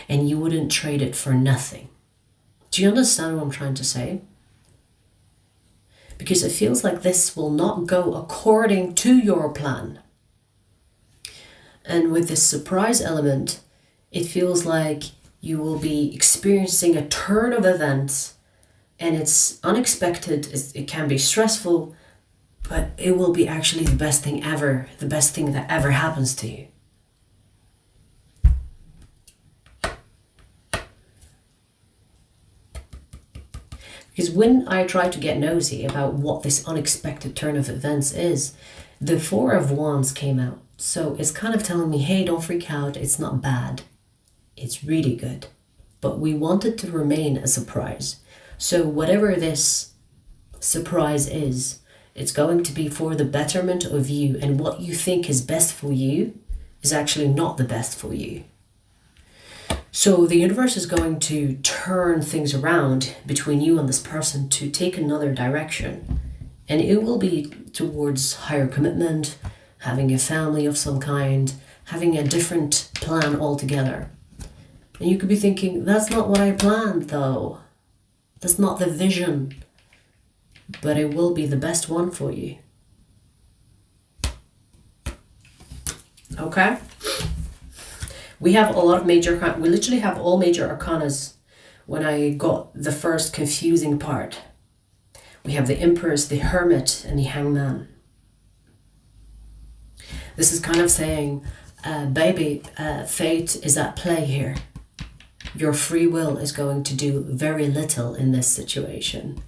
And you wouldn't trade it for nothing. Do you understand what I'm trying to say? Because it feels like this will not go according to your plan. And with this surprise element, it feels like you will be experiencing a turn of events, and it's unexpected, it can be stressful, but it will be actually the best thing ever, the best thing that ever happens to you. Because when I try to get nosy about what this unexpected turn of events is, the Four of Wands came out. So it's kind of telling me, hey, don't freak out. It's not bad. It's really good. but we want it to remain a surprise. So whatever this surprise is, it's going to be for the betterment of you, and what you think is best for you is actually not the best for you. So the universe is going to turn things around between you and this person to take another direction. And it will be towards higher commitment, having a family of some kind, having a different plan altogether. And you could be thinking, that's not what I planned though. That's not the vision. But it will be the best one for you. Okay? We have a lot of major, we literally have all major arcanas when I got the first confusing part. We have the Empress, the Hermit, and the Hangman. This is kind of saying, baby, fate is at play here. Your free will is going to do very little in this situation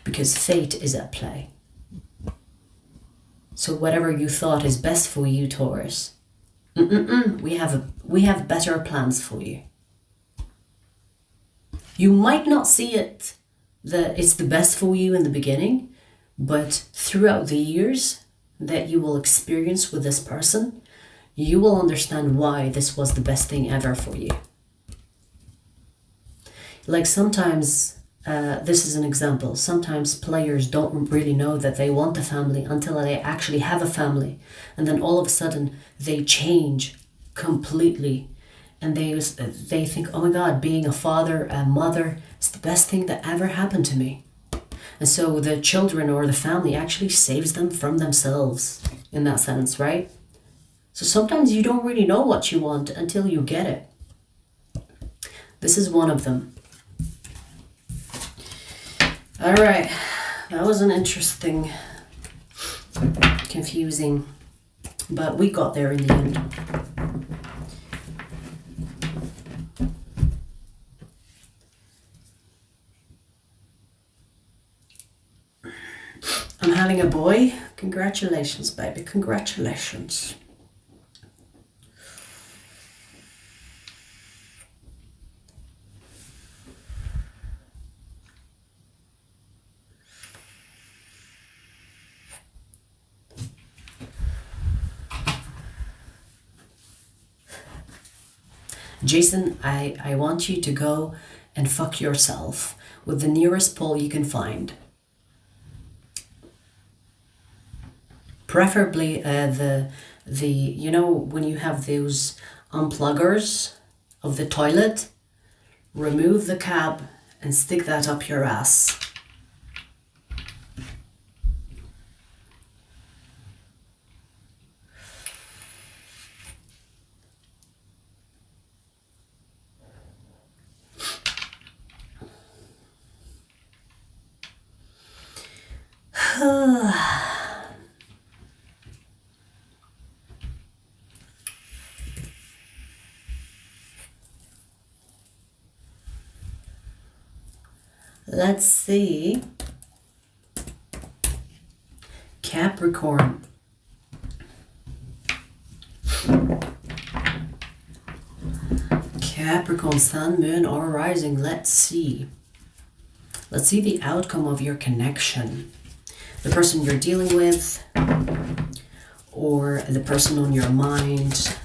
because fate is at play. So whatever you thought is best for you, Taurus, we have better plans for you. You might not see it that it's the best for you in the beginning, but throughout the years that you will experience with this person, you will understand why this was the best thing ever for you. Like sometimes, this is an example, sometimes players don't really know that they want a family until they actually have a family. And then all of a sudden they change completely. And they think, oh my God, being a father, a mother, is the best thing that ever happened to me. And so the children or the family actually saves them from themselves in that sense, right? So sometimes you don't really know what you want until you get it. This is one of them. All right, that was an interesting, confusing, but we got there in the end. I'm having a boy. Congratulations, baby. Congratulations. Jason, I want you to go and fuck yourself with the nearest pole you can find. Preferably the you know when you have those unpluggers of the toilet, remove the cap and stick that up your ass. Let's see. Capricorn. Capricorn, sun, moon, or rising. Let's see. Let's see the outcome of your connection. The person you're dealing with, or the person on your mind.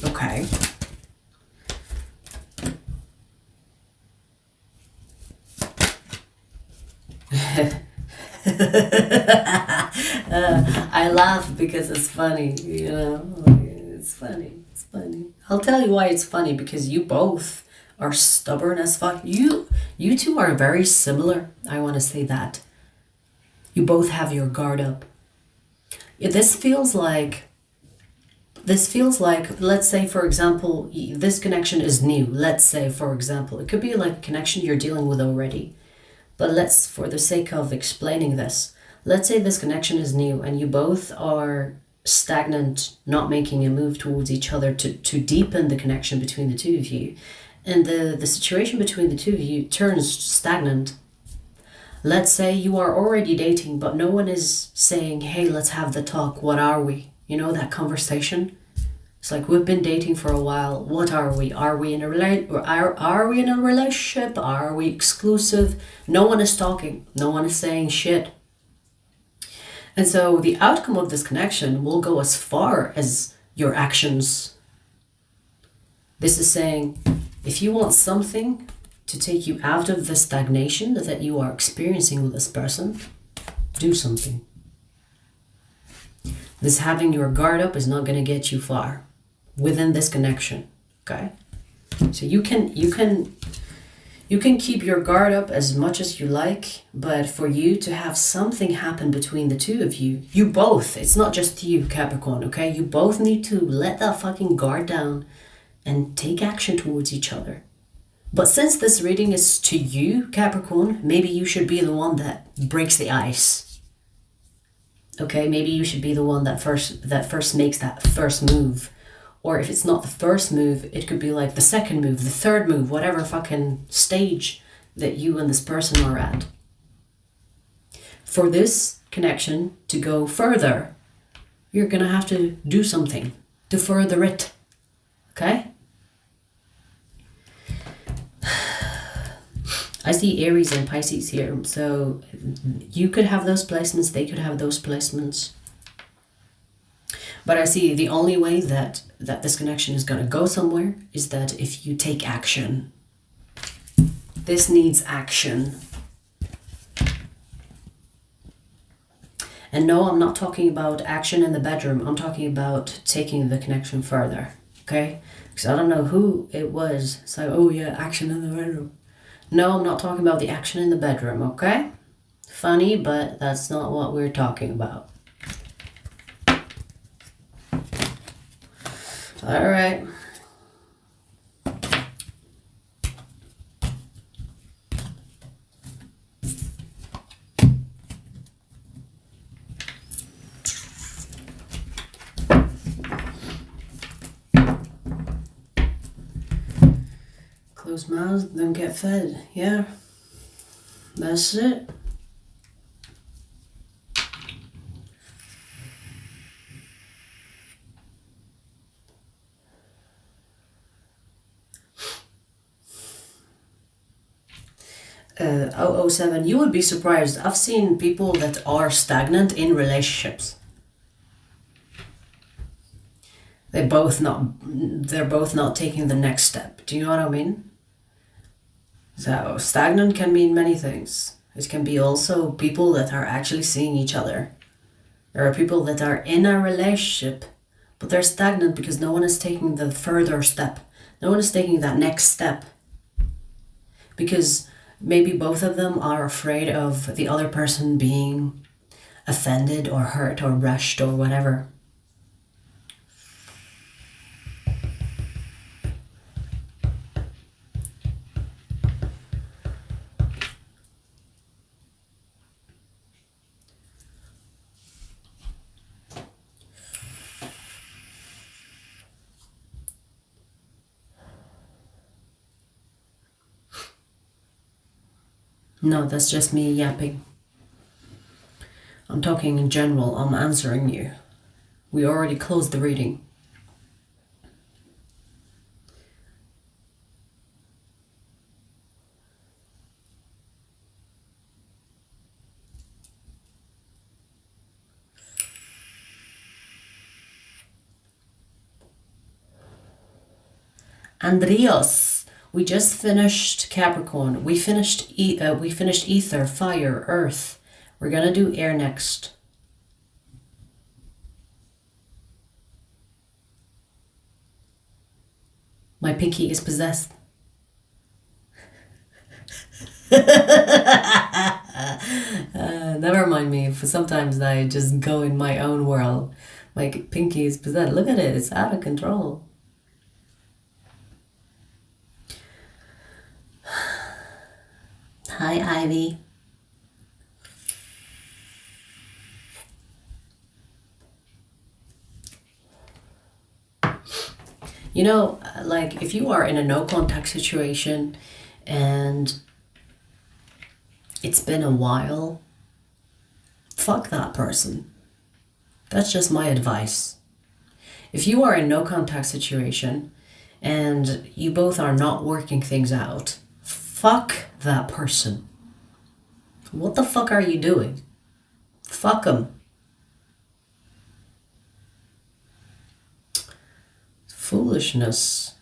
Okay. I laugh because it's funny, you know. It's funny. It's funny. I'll tell you why it's funny, because you both are stubborn as fuck. You two are very similar. I want to say that. You both have your guard up. Yeah, this feels like, let's say, for example, this connection is new. Let's say, for example, it could be like a connection you're dealing with already. But let's, for the sake of explaining this, let's say this connection is new and you both are stagnant, not making a move towards each other to deepen the connection between the two of you. And the situation between the two of you turns stagnant. Let's say you are already dating, but no one is saying, hey, let's have the talk. What are we? You know, that conversation. It's like, we've been dating for a while. What are we? Are we in a are we in a relationship? Are we exclusive? No one is talking. No one is saying shit. And so the outcome of this connection will go as far as your actions. This is saying, if you want something to take you out of the stagnation that you are experiencing with this person, do something. This having your guard up is not going to get you far within this connection, okay? So you can keep your guard up as much as you like, but for you to have something happen between the two of you, you both, it's not just you, Capricorn, okay? You both need to let that fucking guard down and take action towards each other. But since this reading is to you, Capricorn, maybe you should be the one that breaks the ice. Okay, maybe you should be the one that first makes that first move. Or if it's not the first move, it could be like the second move, the third move, whatever fucking stage that you and this person are at. For this connection to go further, you're gonna have to do something to further it. Okay? I see Aries and Pisces here, so you could have those placements, they could have those placements. But I see the only way that this connection is going to go somewhere is that if you take action. This needs action. And no, I'm not talking about action in the bedroom. I'm talking about taking the connection further. Okay? Because I don't know who it was. It's like, oh yeah, action in the bedroom. No, I'm not talking about the action in the bedroom, okay? Funny, but that's not what we're talking about. All right. Close mouths, don't get fed. Yeah, that's it. Oh, 007, you would be surprised. I've seen people that are stagnant in relationships. They're both not taking the next step. Do you know what I mean? So stagnant can mean many things. It can be also people that are actually seeing each other. There are people that are in a relationship, but they're stagnant because no one is taking the further step. No one is taking that next step. Because maybe both of them are afraid of the other person being offended or hurt or rushed or whatever. No, that's just me yapping. I'm talking in general. I'm answering you. We already closed the reading. Andreas. We just finished Capricorn. We finished Ether, Fire, Earth. We're gonna do Air next. My pinky is possessed. Never mind me. For sometimes I just go in my own world. My pinky is possessed. Look at it. It's out of control. Hi, Ivy. You know, like if you are in a no contact situation and it's been a while, fuck that person. That's just my advice. If you are in no contact situation and you both are not working things out, fuck that person. What the fuck are you doing? Fuck them. Foolishness.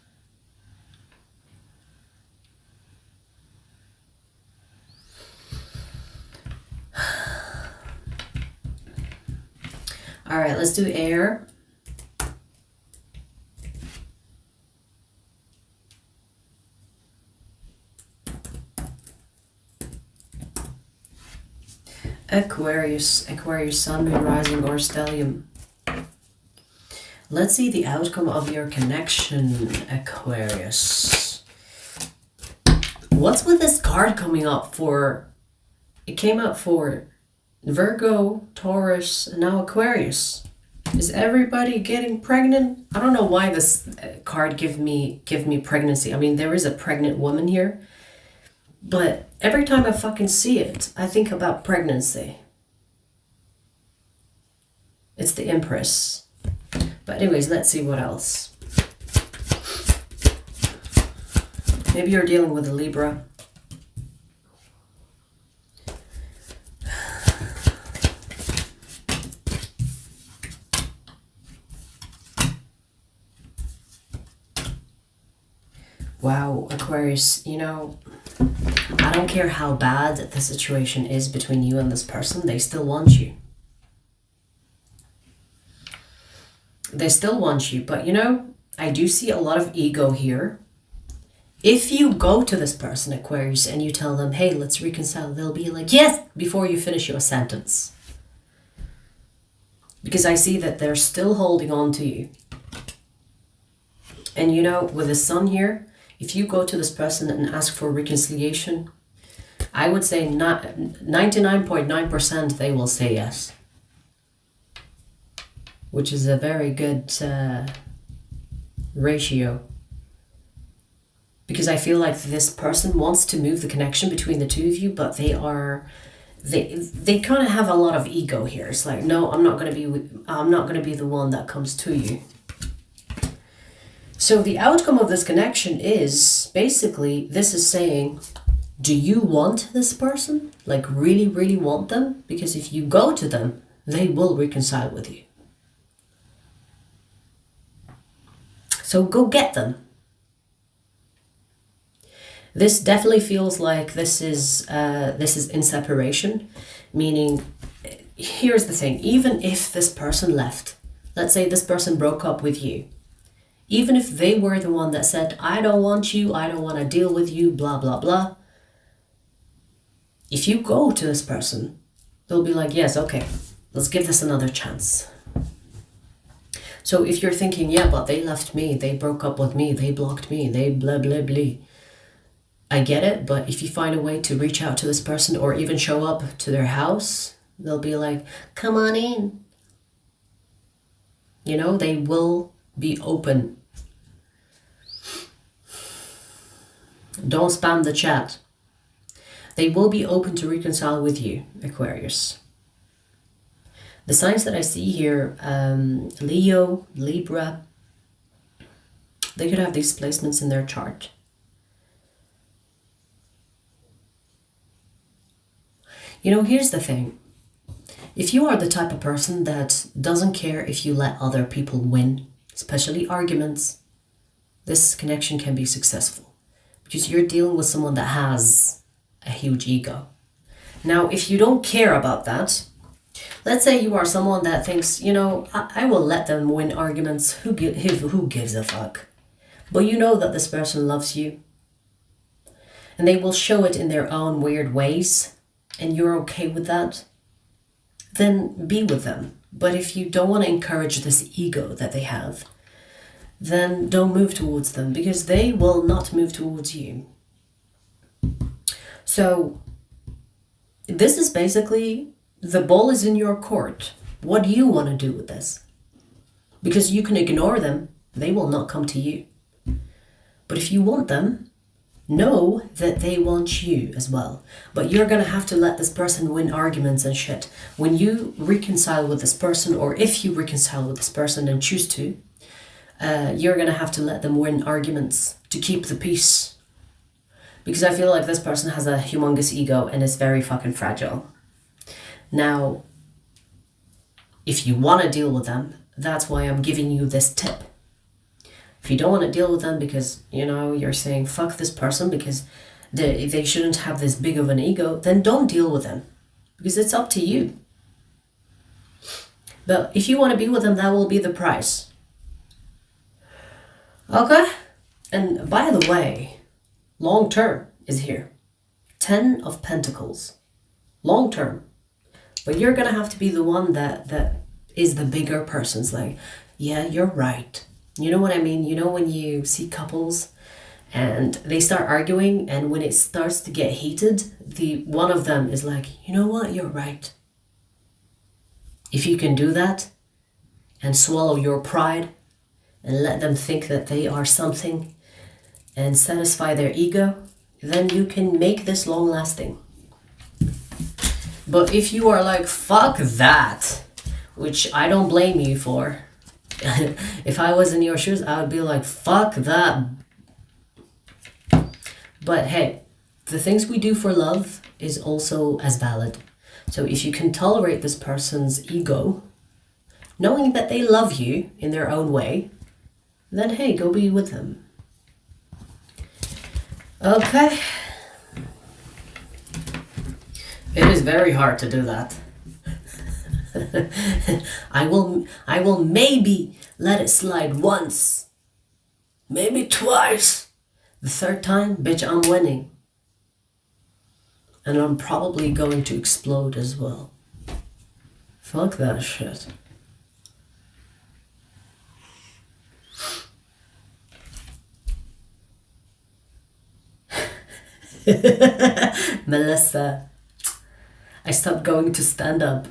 All right, let's do air. Aquarius, Aquarius Sun, Moon, Rising, or Stellium. Let's see the outcome of your connection, Aquarius. What's with this card coming up for? It came up for Virgo, Taurus, and now Aquarius. Is everybody getting pregnant? I don't know why this card give me pregnancy. I mean, there is a pregnant woman here. But every time I fucking see it, I think about pregnancy. It's the Empress. But anyways, let's see what else. Maybe you're dealing with a Libra. Wow, Aquarius, you know, I don't care how bad the situation is between you and this person, they still want you. They still want you, but you know, I do see a lot of ego here. If you go to this person, Aquarius, and you tell them, hey, let's reconcile, they'll be like, yes, before you finish your sentence. Because I see that they're still holding on to you. And you know, with the Sun here, if you go to this person and ask for reconciliation, I would say 99.9% they will say yes. Which is a very good ratio. Because I feel like this person wants to move the connection between the two of you, but they kind of have a lot of ego here. It's like, no, I'm not going to be the one that comes to you. So the outcome of this connection is basically, this is saying, do you want this person? Like really, really want them? Because if you go to them, they will reconcile with you. So go get them. This definitely feels like this is in separation, meaning, here's the thing, even if this person left, let's say this person broke up with you, even if they were the one that said, I don't want you, I don't want to deal with you, blah, blah, blah. If you go to this person, they'll be like, yes, okay, let's give this another chance. So if you're thinking, yeah, but they left me, they broke up with me, they blocked me, they blah, blah, blah. I get it, but if you find a way to reach out to this person or even show up to their house, they'll be like, come on in. You know, they will be open. Don't spam the chat. They will be open to reconcile with you, Aquarius. The signs that I see here, Leo, Libra, they could have these placements in their chart. You know, here's the thing. If you are the type of person that doesn't care if you let other people win, especially arguments, this connection can be successful. Because you're dealing with someone that has a huge ego. Now, if you don't care about that, let's say you are someone that thinks, you know, I will let them win arguments. Who gives a fuck? But you know that this person loves you. And they will show it in their own weird ways. And you're okay with that. Then be with them. But if you don't want to encourage this ego that they have, then don't move towards them, because they will not move towards you. So this is basically, the ball is in your court. What do you want to do with this? Because you can ignore them, they will not come to you. But if you want them, know that they want you as well. But you're going to have to let this person win arguments and shit. When you reconcile with this person, or if you reconcile with this person and choose to, you're gonna have to let them win arguments to keep the peace. Because I feel like this person has a humongous ego and is very fucking fragile. Now, if you want to deal with them, that's why I'm giving you this tip. If you don't want to deal with them because, you know, you're saying fuck this person because they shouldn't have this big of an ego, then don't deal with them. Because it's up to you. But if you want to be with them, that will be the price. Okay? And by the way, long term is here. 10 of Pentacles. Long term. But you're going to have to be the one that is the bigger person's like, yeah, you're right. You know what I mean? You know when you see couples and they start arguing, and when it starts to get heated, the one of them is like, you know what? You're right. If you can do that and swallow your pride and let them think that they are something and satisfy their ego, then you can make this long lasting. But if you are like, fuck that, which I don't blame you for. If I was in your shoes, I would be like, fuck that. But hey, the things we do for love is also as valid. So if you can tolerate this person's ego, knowing that they love you in their own way, then hey, go be with them. Okay. It is very hard to do that. I will maybe let it slide once. Maybe twice. The third time, bitch, I'm winning. And I'm probably going to explode as well. Fuck that shit. Melissa, I stopped going to stand up.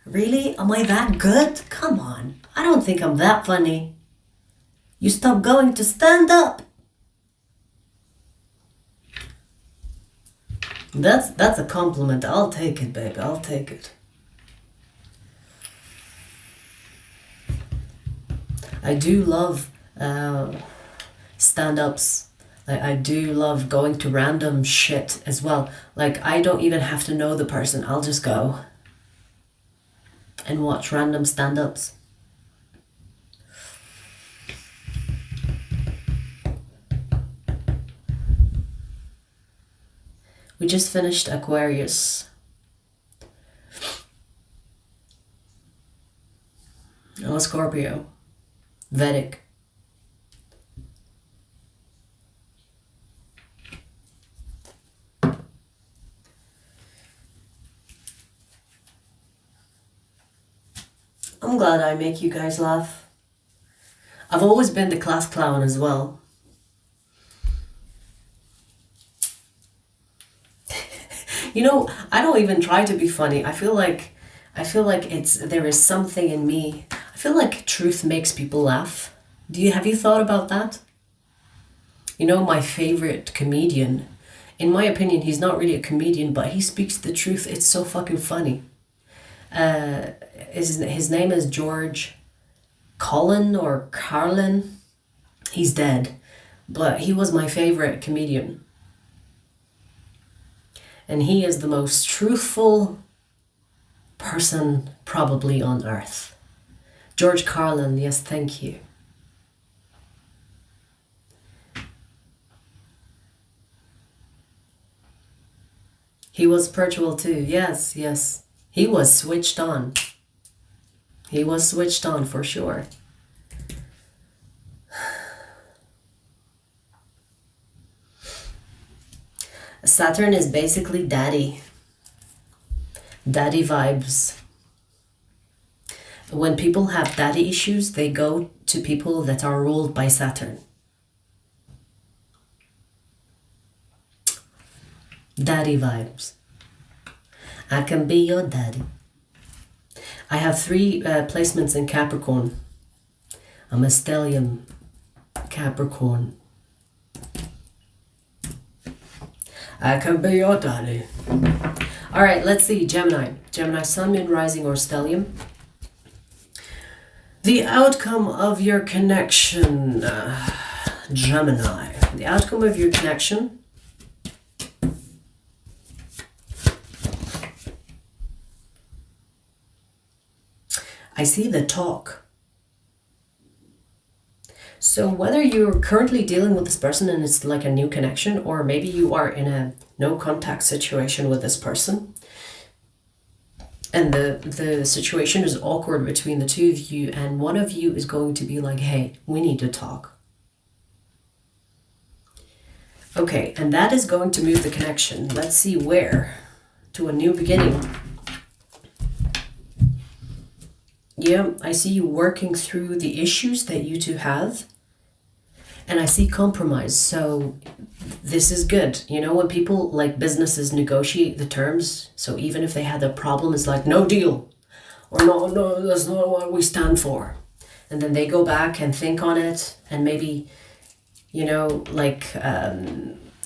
Really? Am I that good? Come on. I don't think I'm that funny. You stopped going to stand up. That's a compliment. I'll take it, babe. I'll take it. I do love stand-ups. I do love going to random shit as well. Like, I don't even have to know the person. I'll just go and watch random stand-ups. We just finished Aquarius. Oh, Scorpio. Vedic. I'm glad I make you guys laugh. I've always been the class clown as well. You know, I don't even try to be funny. I feel like there is something in me. I feel like truth makes people laugh. Have you thought about that? You know, my favorite comedian, in my opinion, he's not really a comedian, but he speaks the truth. It's so fucking funny. His name is George Colin or Carlin. He's dead, but he was my favorite comedian. And he is the most truthful person probably on earth. George Carlin, yes, thank you. He was spiritual too, yes. He was switched on. He was switched on for sure. Saturn is basically daddy. Daddy vibes. When people have daddy issues, they go to people that are ruled by Saturn. Daddy vibes. I can be your daddy. I have 3 placements in Capricorn. I'm a stellium Capricorn. I can be your daddy. Alright, let's see. Gemini. Gemini, Sun, Moon, Rising, or Stellium. The outcome of your connection, Gemini. The outcome of your connection. I see the talk. So whether you're currently dealing with this person and it's like a new connection, or maybe you are in a no contact situation with this person, and the situation is awkward between the two of you, and one of you is going to be like, hey, we need to talk. Okay, and that is going to move the connection. Let's see where. To a new beginning. Yeah, I see you working through the issues that you two have. And I see compromise. So this is good. You know, when people like businesses negotiate the terms, so even if they had a problem, it's like no deal, or no, that's not what we stand for. And then they go back and think on it, and maybe, you know, like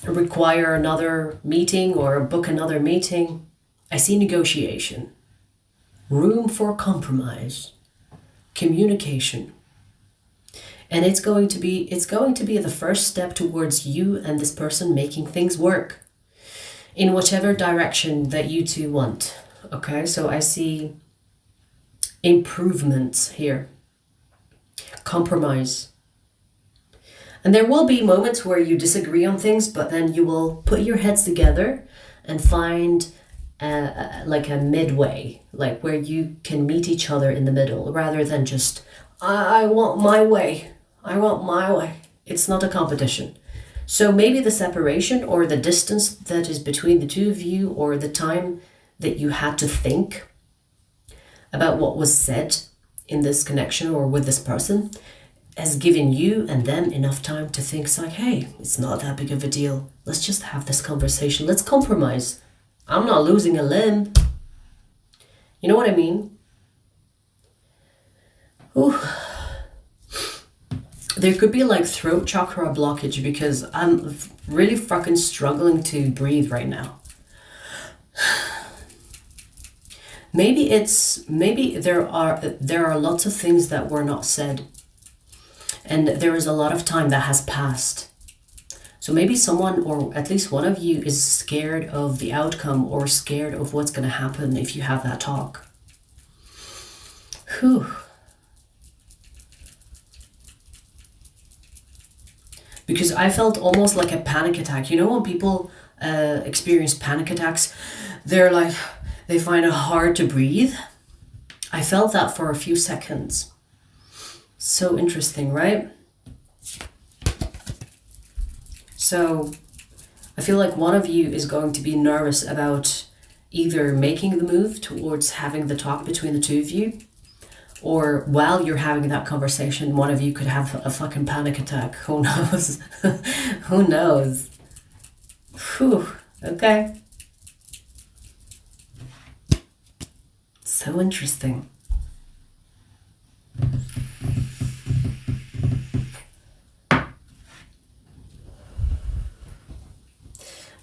require another meeting or book another meeting. I see negotiation, room for compromise, communication. And it's going to be the first step towards you and this person making things work in whichever direction that you two want. Okay, so I see improvements here, compromise. And there will be moments where you disagree on things, but then you will put your heads together and find like a midway, like where you can meet each other in the middle, rather than just, I want my way. I want my way. It's not a competition. So maybe the separation or the distance that is between the two of you, or the time that you had to think about what was said in this connection or with this person, has given you and them enough time to think, it's like, hey, it's not that big of a deal. Let's just have this conversation. Let's compromise. I'm not losing a limb. You know what I mean? Ooh. There could be like throat chakra blockage, because I'm really fucking struggling to breathe right now. Maybe there are lots of things that were not said, and there is a lot of time that has passed. So maybe someone, or at least one of you, is scared of the outcome, or scared of what's going to happen if you have that talk. Whew. Because I felt almost like a panic attack. You know, when people experience panic attacks, they're like, they find it hard to breathe. I felt that for a few seconds. So interesting, right? So I feel like one of you is going to be nervous about either making the move towards having the talk between the two of you, or while you're having that conversation, one of you could have a fucking panic attack. Who knows? Who knows? Whew. Okay. So interesting.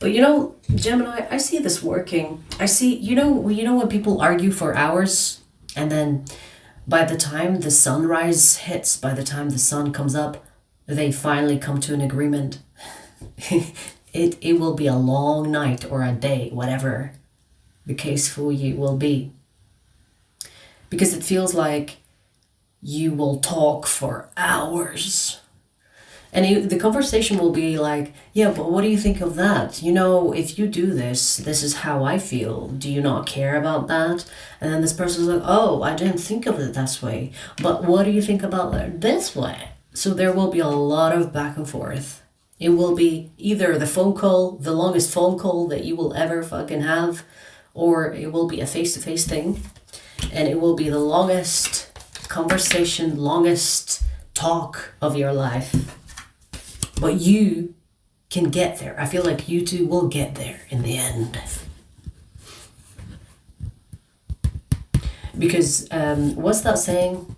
But you know, Gemini, I see this working. I see, you know when people argue for hours, and then by the time the sunrise hits, by the time the sun comes up, they finally come to an agreement. It will be a long night or a day, whatever the case for you will be. Because it feels like you will talk for hours. And the conversation will be like, yeah, but what do you think of that? You know, if you do this, this is how I feel. Do you not care about that? And then this person's like, oh, I didn't think of it this way. But what do you think about it this way? So there will be a lot of back and forth. It will be either the phone call, the longest phone call that you will ever fucking have, or it will be a face-to-face thing. And it will be the longest conversation, longest talk of your life. But you can get there. I feel like you two will get there in the end. Because what's that saying?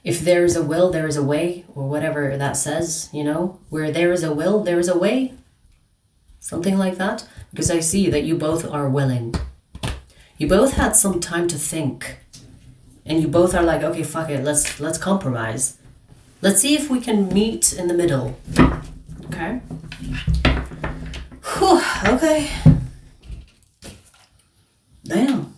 If there is a will, there is a way, or whatever that says, you know? Where there is a will, there is a way. Something like that. Because I see that you both are willing. You both had some time to think. and you both are like, okay, fuck it, let's compromise. Let's see if we can meet in the middle. Okay? Whew, okay. Damn.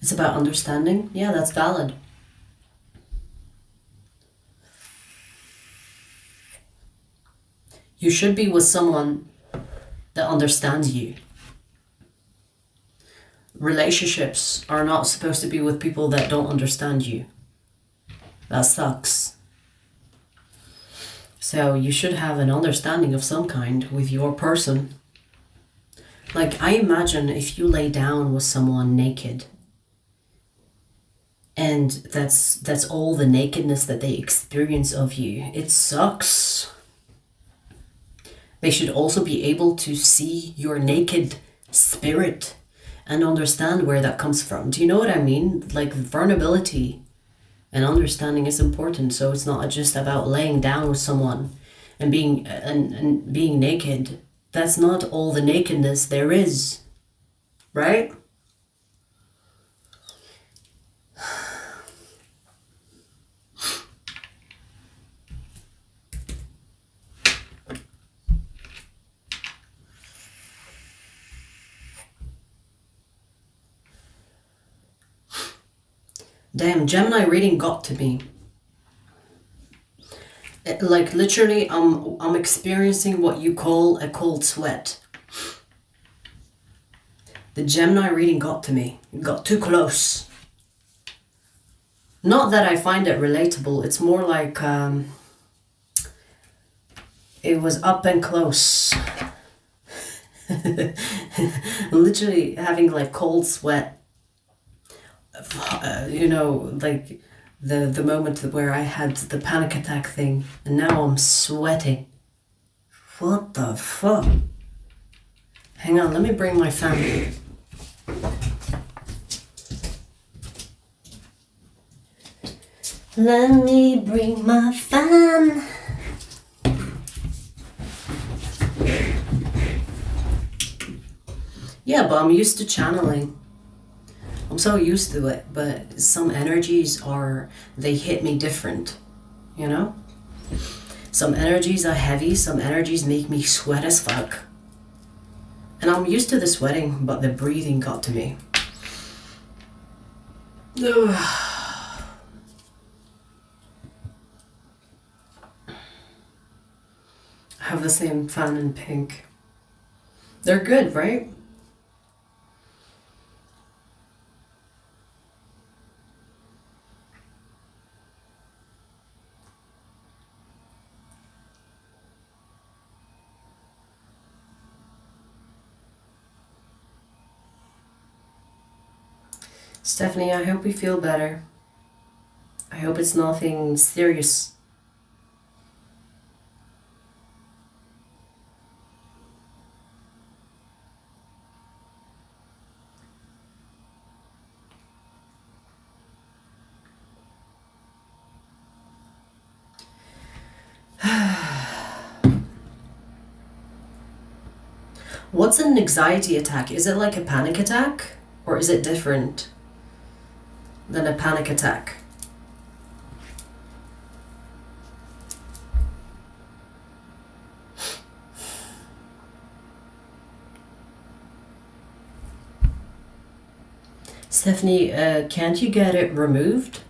It's about understanding. Yeah, that's valid. You should be with someone that understands you. Relationships are not supposed to be with people that don't understand you. That sucks. So you should have an understanding of some kind with your person. Like, I imagine if you lay down with someone naked, and that's all the nakedness that they experience of you, it sucks. They should also be able to see your naked spirit and understand where that comes from. Do you know what I mean? Like, vulnerability and understanding is important. So it's not just about laying down with someone and being naked. That's not all the nakedness there is, right? Damn, Gemini reading got to me. Like, literally, I'm experiencing what you call a cold sweat. The Gemini reading got to me. It got too close. Not that I find it relatable. It's more like it was up and close. Literally having like cold sweat. You know, like the moment where I had the panic attack thing, and now I'm sweating. What the fuck? Hang on, let me bring my fan. Let me bring my fan. Yeah, but I'm used to channeling. I'm so used to it, but some energies they hit me different, you know? Some energies are heavy, some energies make me sweat as fuck. And I'm used to the sweating, but the breathing got to me. Ugh. I have the same fan in pink. They're good, right? Stephanie, I hope you feel better. I hope it's nothing serious. What's an anxiety attack? Is it like a panic attack? Or is it different than a panic attack? Stephanie, can't you get it removed?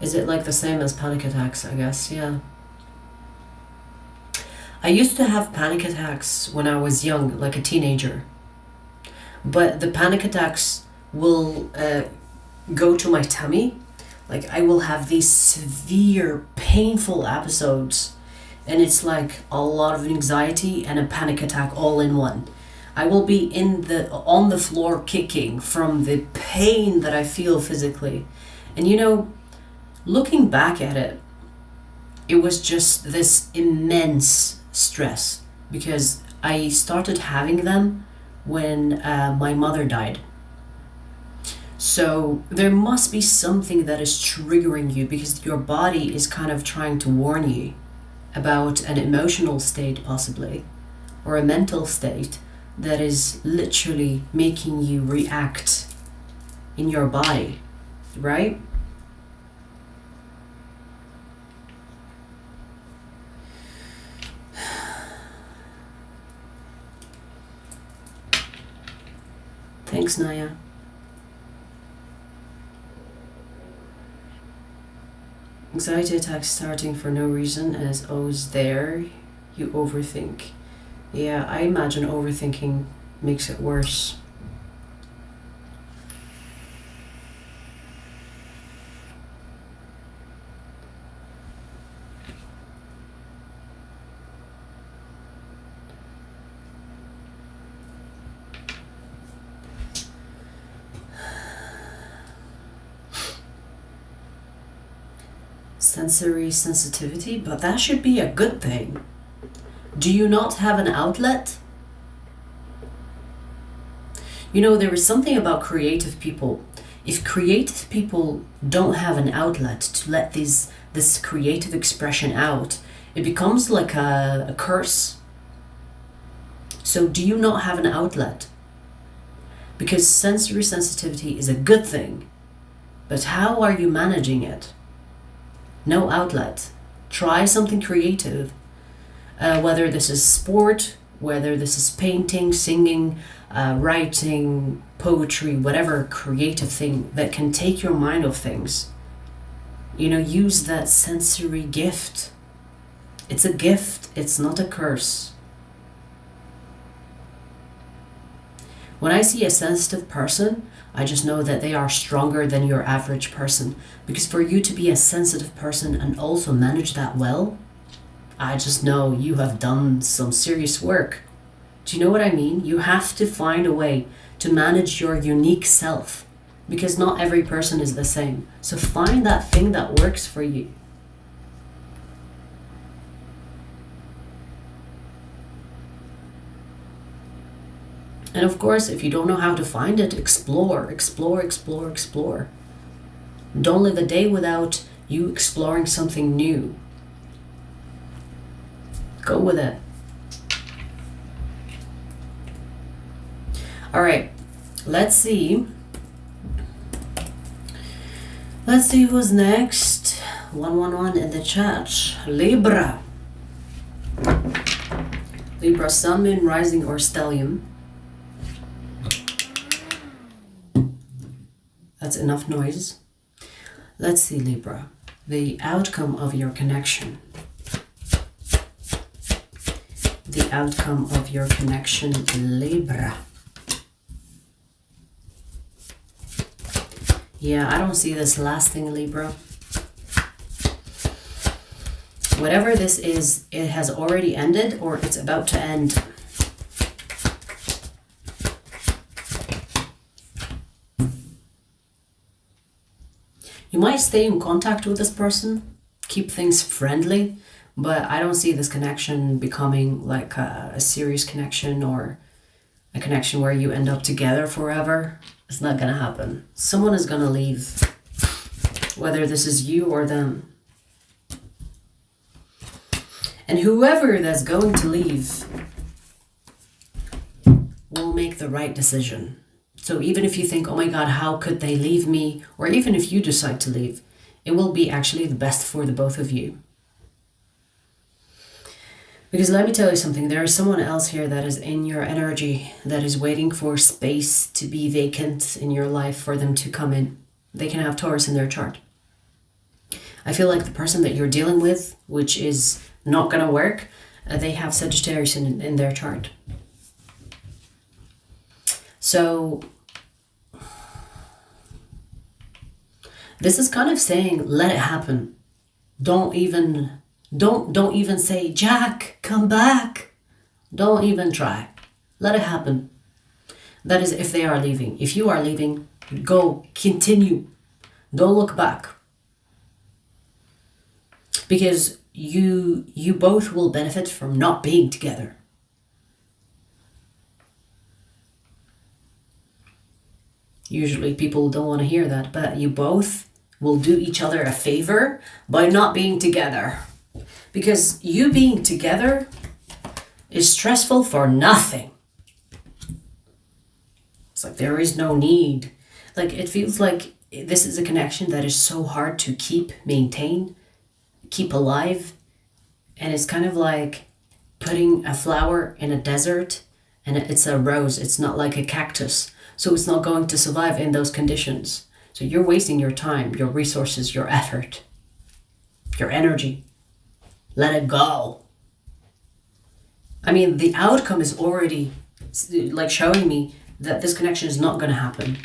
Is it like the same as panic attacks, I guess? Yeah. I used to have panic attacks when I was young, like a teenager. But the panic attacks will go to my tummy. Like, I will have these severe, painful episodes. And it's like a lot of anxiety and a panic attack all in one. I will be on the floor kicking from the pain that I feel physically. And you know, looking back at it, it was just this immense stress because I started having them when my mother died. So there must be something that is triggering you because your body is kind of trying to warn you about an emotional state possibly, or a mental state that is literally making you react in your body, right? Thanks, Naya. Anxiety attacks starting for no reason and is always there. You overthink. Yeah, I imagine overthinking makes it worse. Sensory sensitivity, but that should be a good thing. Do you not have an outlet? You know, there is something about creative people. If creative people don't have an outlet to let this creative expression out, it becomes like a curse. So do you not have an outlet? Because sensory sensitivity is a good thing, but how are you managing it? No outlet. Try something creative. Whether this is sport, whether this is painting, singing, writing, poetry, whatever creative thing that can take your mind off things. You know, use that sensory gift. It's a gift, it's not a curse. When I see a sensitive person, I just know that they are stronger than your average person. Because for you to be a sensitive person and also manage that well, I just know you have done some serious work. Do you know what I mean? You have to find a way to manage your unique self. Because not every person is the same. So find that thing that works for you. And of course, if you don't know how to find it, explore. Don't live a day without you exploring something new. Go with it. All right, let's see. Let's see who's next. 111 in the chat. Libra. Libra, Sun, Moon, Rising, or Stellium. That's enough noise. Let's see, Libra. The outcome of your connection. The outcome of your connection, Libra. Yeah, I don't see this lasting, Libra. Whatever this is, it has already ended or it's about to end. You might stay in contact with this person, keep things friendly, but I don't see this connection becoming like a serious connection or a connection where you end up together forever. It's not gonna happen. Someone is gonna leave, whether this is you or them. And whoever that's going to leave will make the right decision. So even if you think, oh my God, how could they leave me? Or even if you decide to leave, it will be actually the best for the both of you. Because let me tell you something, there is someone else here that is in your energy that is waiting for space to be vacant in your life for them to come in. They can have Taurus in their chart. I feel like the person that you're dealing with, which is not going to work, they have Sagittarius in their chart. So this is kind of saying, let it happen. Don't even say, Jack, come back. Don't even try. Let it happen. That is if they are leaving. If you are leaving, go, continue. Don't look back. Because you both will benefit from not being together. Usually people don't want to hear that, but you both will do each other a favor by not being together. Because you being together is stressful for nothing. It's like there is no need. Like it feels like this is a connection that is so hard to maintain, keep alive. And it's kind of like putting a flower in a desert and it's a rose. It's not like a cactus. So it's not going to survive in those conditions. So you're wasting your time, your resources, your effort, your energy. Let it go. I mean, the outcome is already like showing me that this connection is not going to happen.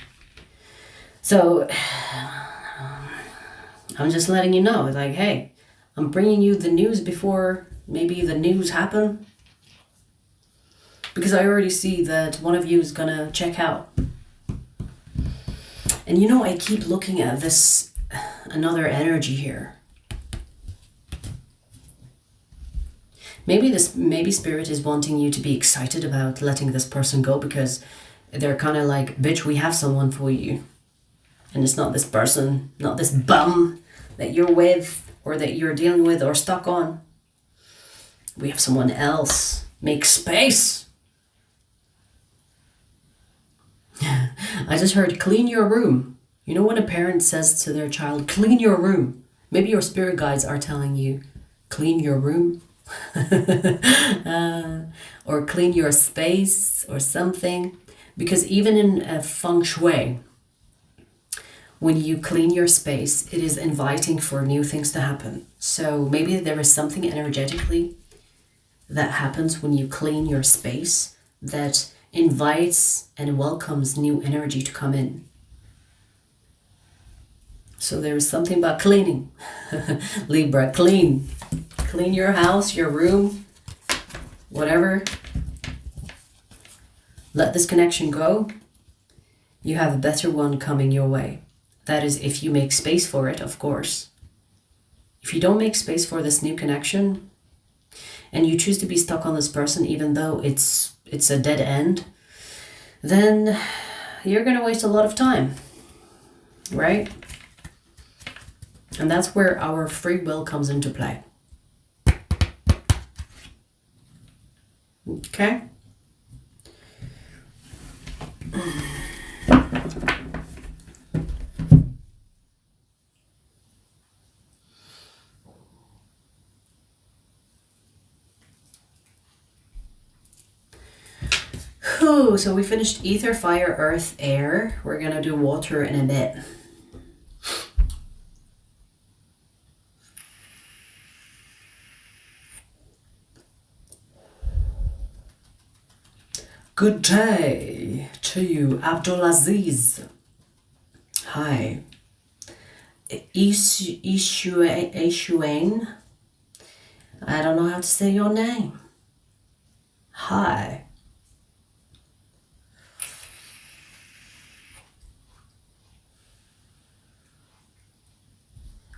So I'm just letting you know, like, hey, I'm bringing you the news before maybe the news happen. Because I already see that one of you is going to check out. And you know, I keep looking at this, another energy here. Maybe Spirit is wanting you to be excited about letting this person go because they're kind of like, bitch, we have someone for you. And it's not this person, not this bum that you're with or that you're dealing with or stuck on. We have someone else. Make space. I just heard clean your room. You know when a parent says to their child, clean your room. Maybe your spirit guides are telling you, clean your room. Or clean your space or something. Because even in feng shui, when you clean your space, it is inviting for new things to happen. So maybe there is something energetically that happens when you clean your space that invites and welcomes new energy to come in. So there is something about cleaning. Libra, clean. Clean your house, your room, whatever. Let this connection go. You have a better one coming your way. That is if you make space for it, of course. If you don't make space for this new connection and you choose to be stuck on this person even though it's a dead end, then you're going to waste a lot of time, right? And that's where our free will comes into play. Okay? So we finished ether, fire, earth, air. We're gonna do water in a bit. Good day to you, Abdulaziz. Hi. Ishuane. I don't know how to say your name. Hi.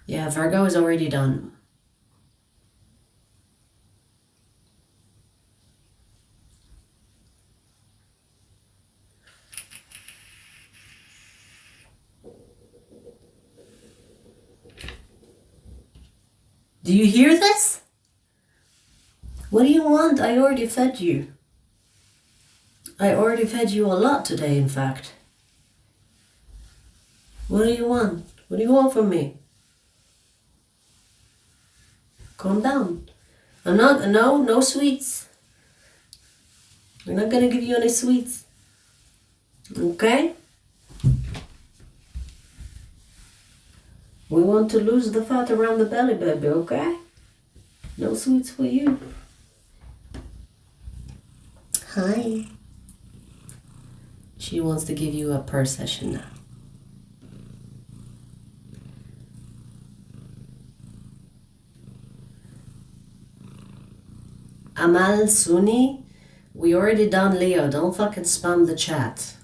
Yeah, Virgo is already done. Do you hear this? What do you want? I already fed you. I already fed you a lot today, in fact. What do you want? What do you want from me? Calm down. No sweets. We're not gonna give you any sweets. Okay? We want to lose the fat around the belly, baby, okay? No sweets for you. Hi. She wants to give you a purr session now. Amal Suni, We already done Leo. Don't fucking spam the chat.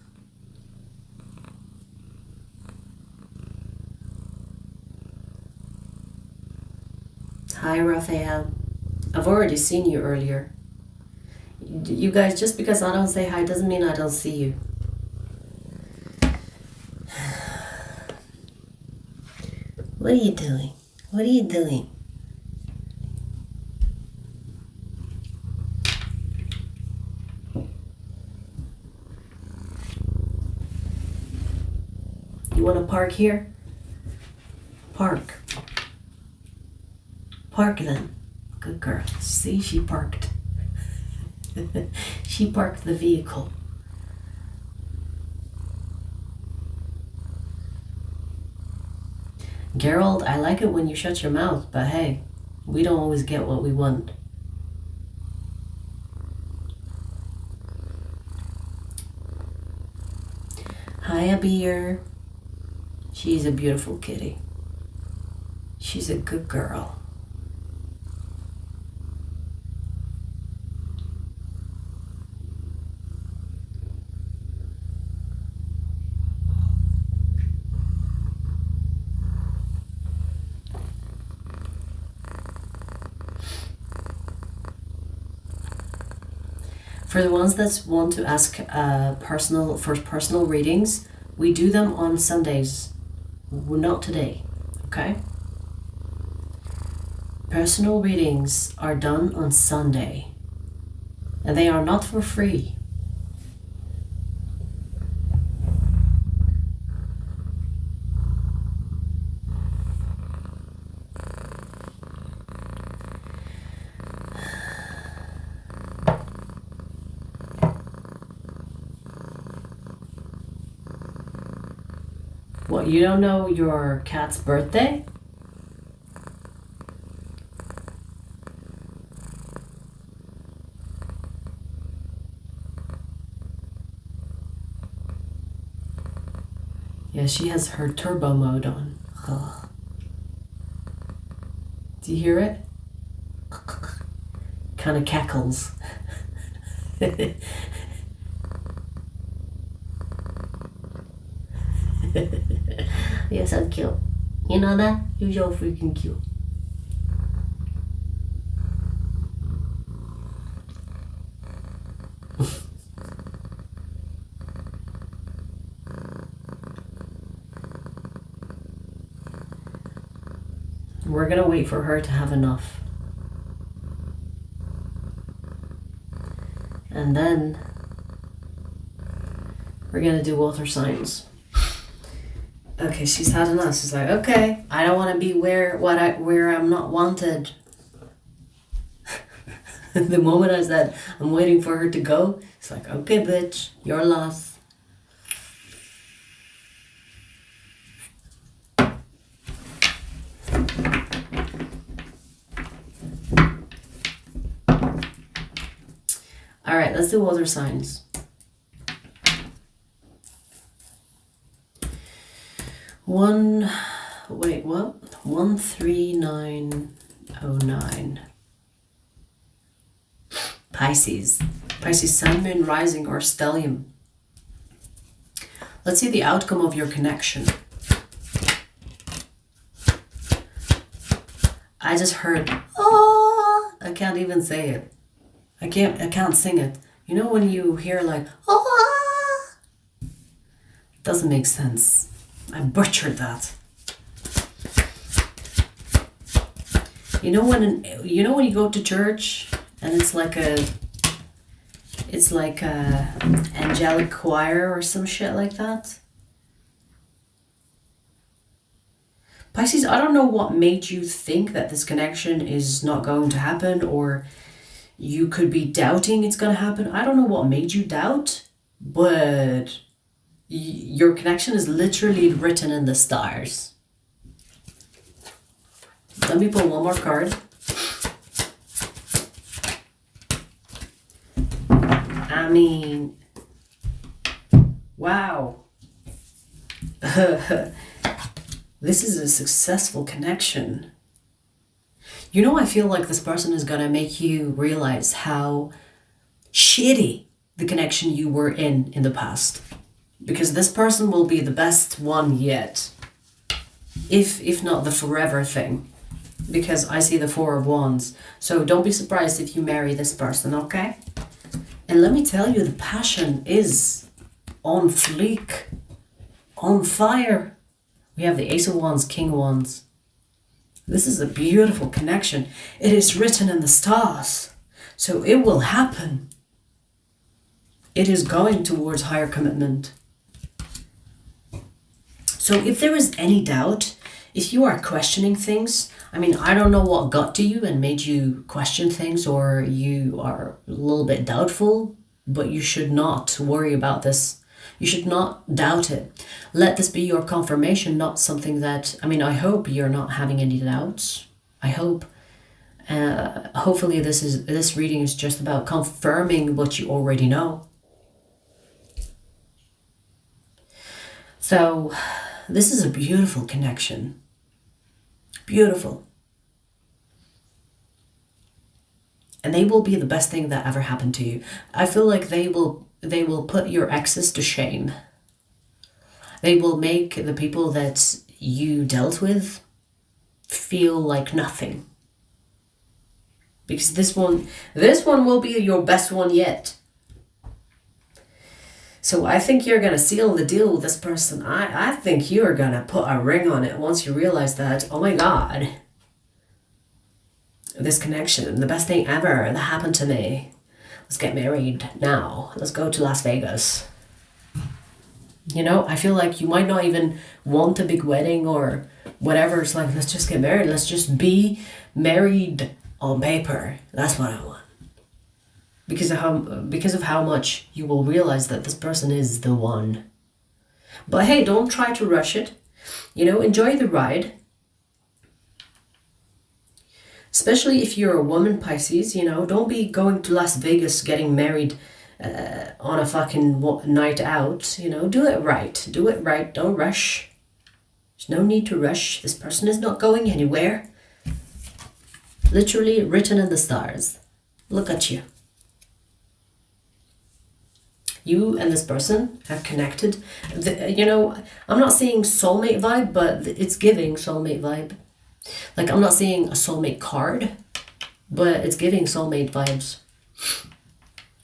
Hi, Raphael. I've already seen you earlier. You guys, just because I don't say hi doesn't mean I don't see you. What are you doing? What are you doing? You want to park here? Park. Park then. Good girl. See, she parked. She parked the vehicle. Gerald, I like it when you shut your mouth, but hey, we don't always get what we want. Hi, Abir. She's a beautiful kitty. She's a good girl. For the ones that want to ask personal readings, we do them on Sundays. Not today, okay? Personal readings are done on Sunday, and they are not for free. What, you don't know your cat's birthday? Yeah, she has her turbo mode on. Ugh. Do you hear it? Kind of cackles. You're so cute. You know that? You're so freaking cute. We're gonna wait for her to have enough. And then we're gonna do water signs. Okay, she's had enough. She's like, okay, I don't want to be where I'm not wanted. The moment I said I'm waiting for her to go, it's like, okay, bitch, your loss. All right, let's do water signs. What? 13909. Pisces. Pisces Sun, Moon, Rising, or Stellium. Let's see the outcome of your connection. I just heard, oh, I can't even say it. I can't sing it. You know when you hear like, oh, it doesn't make sense. I butchered that. You know when you go to church and it's like a angelic choir or some shit like that. Pisces, I don't know what made you think that this connection is not going to happen, or you could be doubting it's going to happen. I don't know what made you doubt, but your connection is literally written in the stars. Let me pull one more card. I mean, wow. This is a successful connection. You know, I feel like this person is gonna make you realize how shitty the connection you were in the past. Because this person will be the best one yet. If not the forever thing. Because I see the Four of Wands. So don't be surprised if you marry this person, okay? And let me tell you, the passion is on fleek. On fire. We have the Ace of Wands, King of Wands. This is a beautiful connection. It is written in the stars. So it will happen. It is going towards higher commitment. So if there is any doubt, if you are questioning things, I mean, I don't know what got to you and made you question things, or you are a little bit doubtful, but you should not worry about this. You should not doubt it. Let this be your confirmation, not something that, I mean, I hope you're not having any doubts. I hope. Hopefully this reading is just about confirming what you already know. So this is a beautiful connection. Beautiful. And they will be the best thing that ever happened to you. I feel like they will put your exes to shame. They will make the people that you dealt with feel like nothing. Because this one will be your best one yet. So I think you're going to seal the deal with this person. I think you're going to put a ring on it once you realize that, oh my God, this connection, the best thing ever that happened to me. Let's get married now. Let's go to Las Vegas. You know, I feel like you might not even want a big wedding or whatever. It's like, let's just get married. Let's just be married on paper. That's what I want. Because of how much you will realize that this person is the one. But hey, don't try to rush it. You know, enjoy the ride. Especially if you're a woman, Pisces, you know, don't be going to Las Vegas getting married on a fucking night out. You know, do it right. Do it right. Don't rush. There's no need to rush. This person is not going anywhere. Literally written in the stars. Look at you. You and this person have connected. You know, I'm not seeing soulmate vibe, but it's giving soulmate vibe. Like, I'm not seeing a soulmate card, but it's giving soulmate vibes.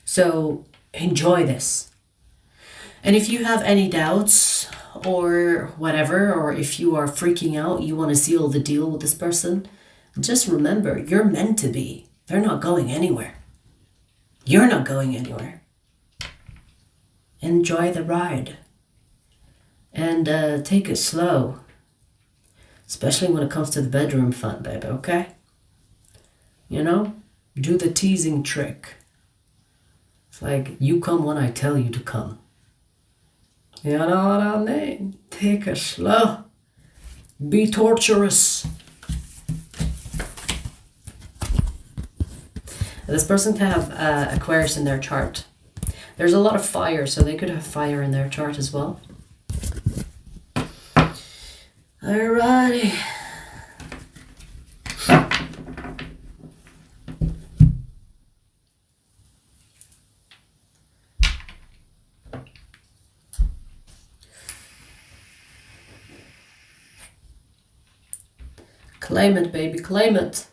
So enjoy this. And if you have any doubts or whatever, or if you are freaking out, you want to seal the deal with this person, just remember, you're meant to be. They're not going anywhere. You're not going anywhere. Enjoy the ride. And take it slow. Especially when it comes to the bedroom fun, baby, okay? You know? Do the teasing trick. It's like, you come when I tell you to come. You know what I mean? Take it slow. Be torturous. This person can have Aquarius in their chart. There's a lot of fire, so they could have fire in their chart as well. Alrighty. Claim it, baby, claim it.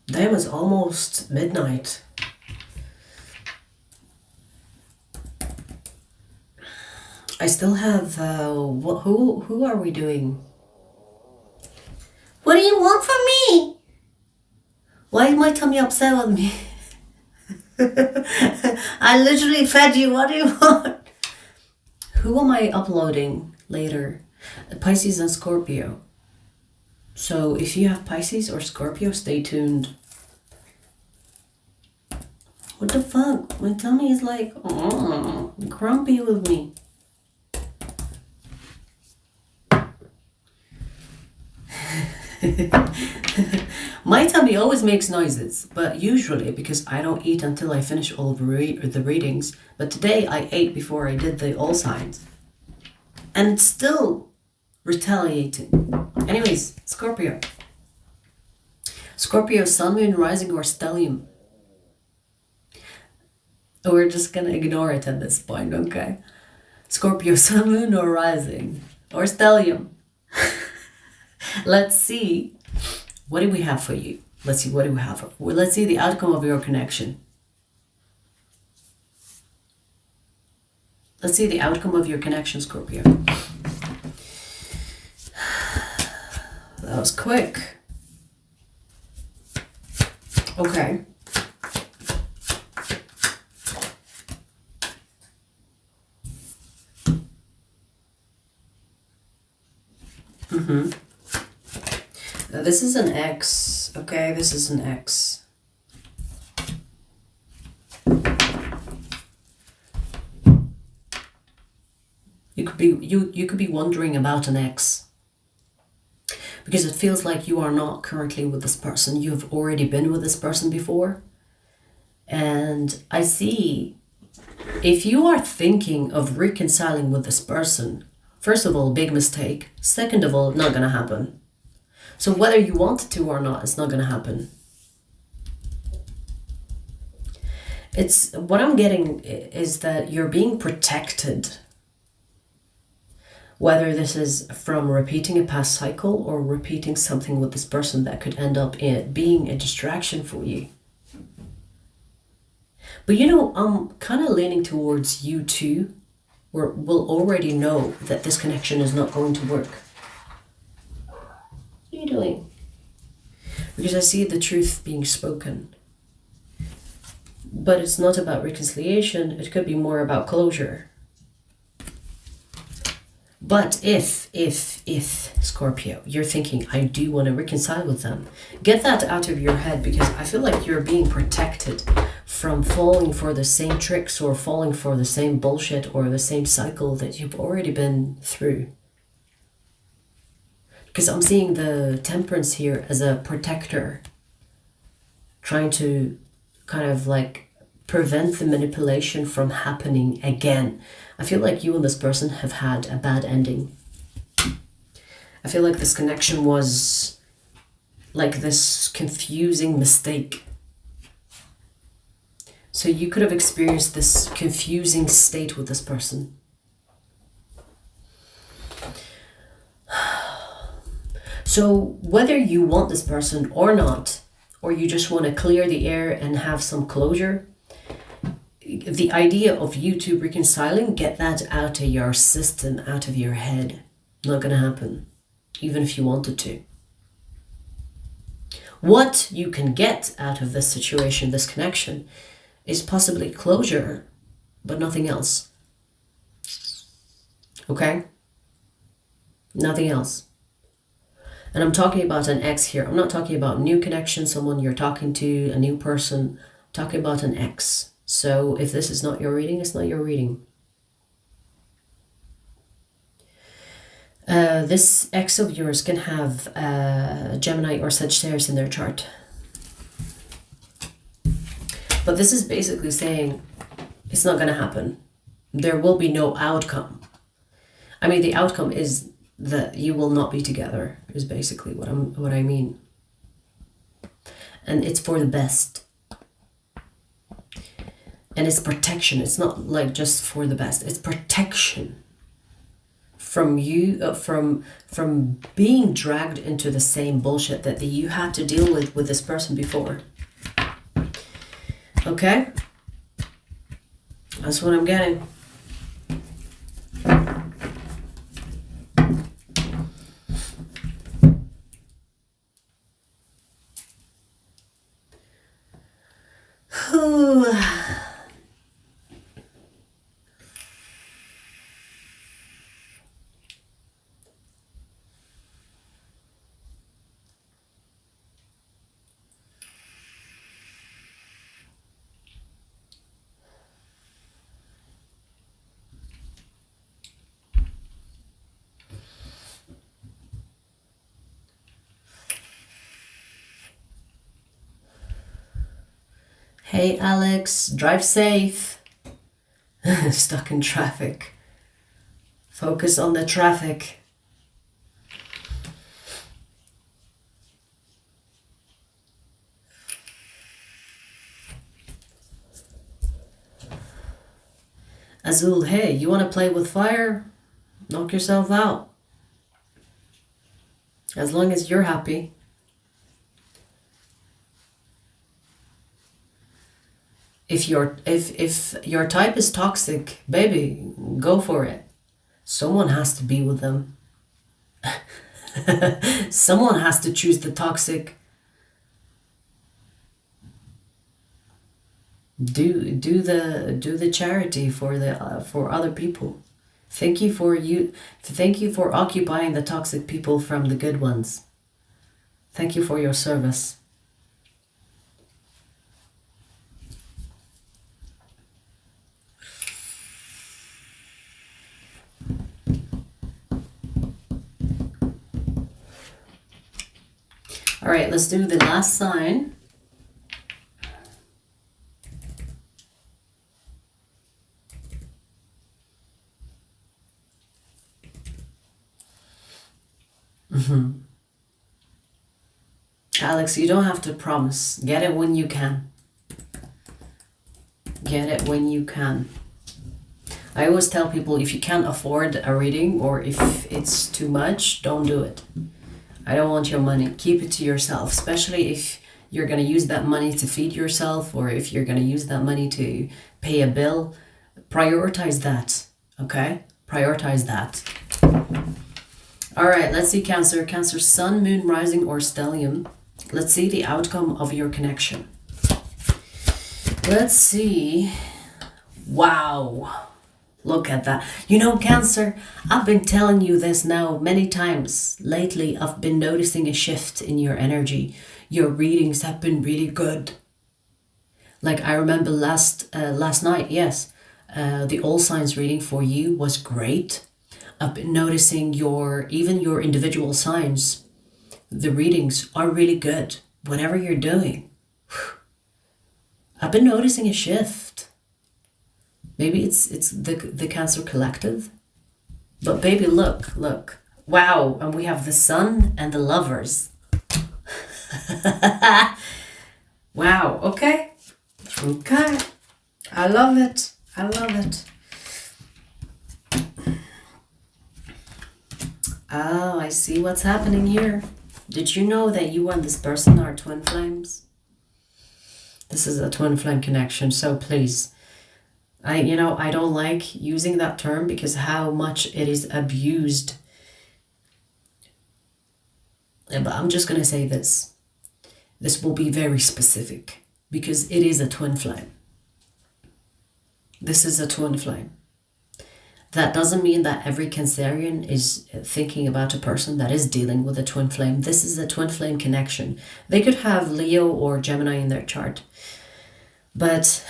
Damn, it's almost midnight. I still have, who are we doing? What do you want from me? Why is my tummy upset with me? I literally fed you, what do you want? Who am I uploading later? Pisces and Scorpio. So if you have Pisces or Scorpio, stay tuned. What the fuck? My tummy is like, grumpy with me. My tummy always makes noises, but usually because I don't eat until I finish all of the readings. But today I ate before I did the all signs. And it's still retaliating. Anyways, Scorpio. Scorpio, Sun, Moon, Rising, or Stellium? We're just gonna ignore it at this point, okay? Scorpio, Sun, Moon, or Rising, or Stellium? Let's see. What do we have for you? Let's see, what do we have? Well, let's see the outcome of your connection. Let's see the outcome of your connection, Scorpio. That was quick. Okay. This is an X, okay? This is an X. You could be wondering about an X, because it feels like you are not currently with this person. You've already been with this person before. And I see, if you are thinking of reconciling with this person, first of all, big mistake. Second of all, not gonna happen. So whether you want to or not, it's not gonna happen. It's what I'm getting is that you're being protected. Whether this is from repeating a past cycle or repeating something with this person that could end up being a distraction for you. But you know, I'm kind of leaning towards you two, or will already know that this connection is not going to work. What are you doing? Because I see the truth being spoken. But it's not about reconciliation. It could be more about closure. But if Scorpio, you're thinking, I do want to reconcile with them, get that out of your head, because I feel like you're being protected from falling for the same tricks or falling for the same bullshit or the same cycle that you've already been through. Because I'm seeing the Temperance here as a protector, trying to kind of like prevent the manipulation from happening again. I feel like you and this person have had a bad ending. I feel like this connection was like this confusing mistake. So you could have experienced this confusing state with this person. So whether you want this person or not, or you just want to clear the air and have some closure, the idea of you two reconciling, get that out of your system, out of your head. Not gonna happen, even if you wanted to. What you can get out of this situation, this connection, is possibly closure, but nothing else. Okay? Nothing else. And I'm talking about an ex here. I'm not talking about new connection, someone you're talking to, a new person. I'm talking about an ex. So if this is not your reading, it's not your reading. This ex of yours can have Gemini or Sagittarius in their chart. But this is basically saying it's not going to happen. There will be no outcome. I mean, the outcome is that you will not be together, is basically what I mean. And it's for the best. And it's protection. It's not like just for the best. It's protection from you, from being dragged into the same bullshit that you had to deal with this person before. Okay? That's what I'm getting. Hey Alex, drive safe. Stuck in traffic. Focus on the traffic. Azul, hey, you want to play with fire? Knock yourself out. As long as you're happy. If your type is toxic, baby, go for it. Someone has to be with them. Someone has to choose the toxic. Do the charity for other people. Thank you for occupying the toxic people from the good ones. Thank you for your service. All right, let's do the last sign. Alex, you don't have to promise. Get it when you can. Get it when you can. I always tell people, if you can't afford a reading or if it's too much, don't do it. I don't want your money. Keep it to yourself, especially if you're going to use that money to feed yourself or if you're going to use that money to pay a bill. Prioritize that, okay? Prioritize that. All right, let's see Cancer. Cancer, Sun, Moon, Rising, or Stellium. Let's see the outcome of your connection. Let's see. Wow. Look at that. You know, Cancer, I've been telling you this now many times. Lately, I've been noticing a shift in your energy. Your readings have been really good. Like I remember last night, yes, the all signs reading for you was great. I've been noticing even your individual signs. The readings are really good. Whatever you're doing. I've been noticing a shift. Maybe it's the Cancer collective. But baby, look. Wow, and we have the Sun and the Lovers. Wow, okay. I love it. Oh, I see what's happening here. Did you know that you and this person are twin flames? This is a twin flame connection, so please. I don't like using that term because how much it is abused. But I'm just going to say this. This will be very specific because it is a twin flame. This is a twin flame. That doesn't mean that every Cancerian is thinking about a person that is dealing with a twin flame. This is a twin flame connection. They could have Leo or Gemini in their chart. But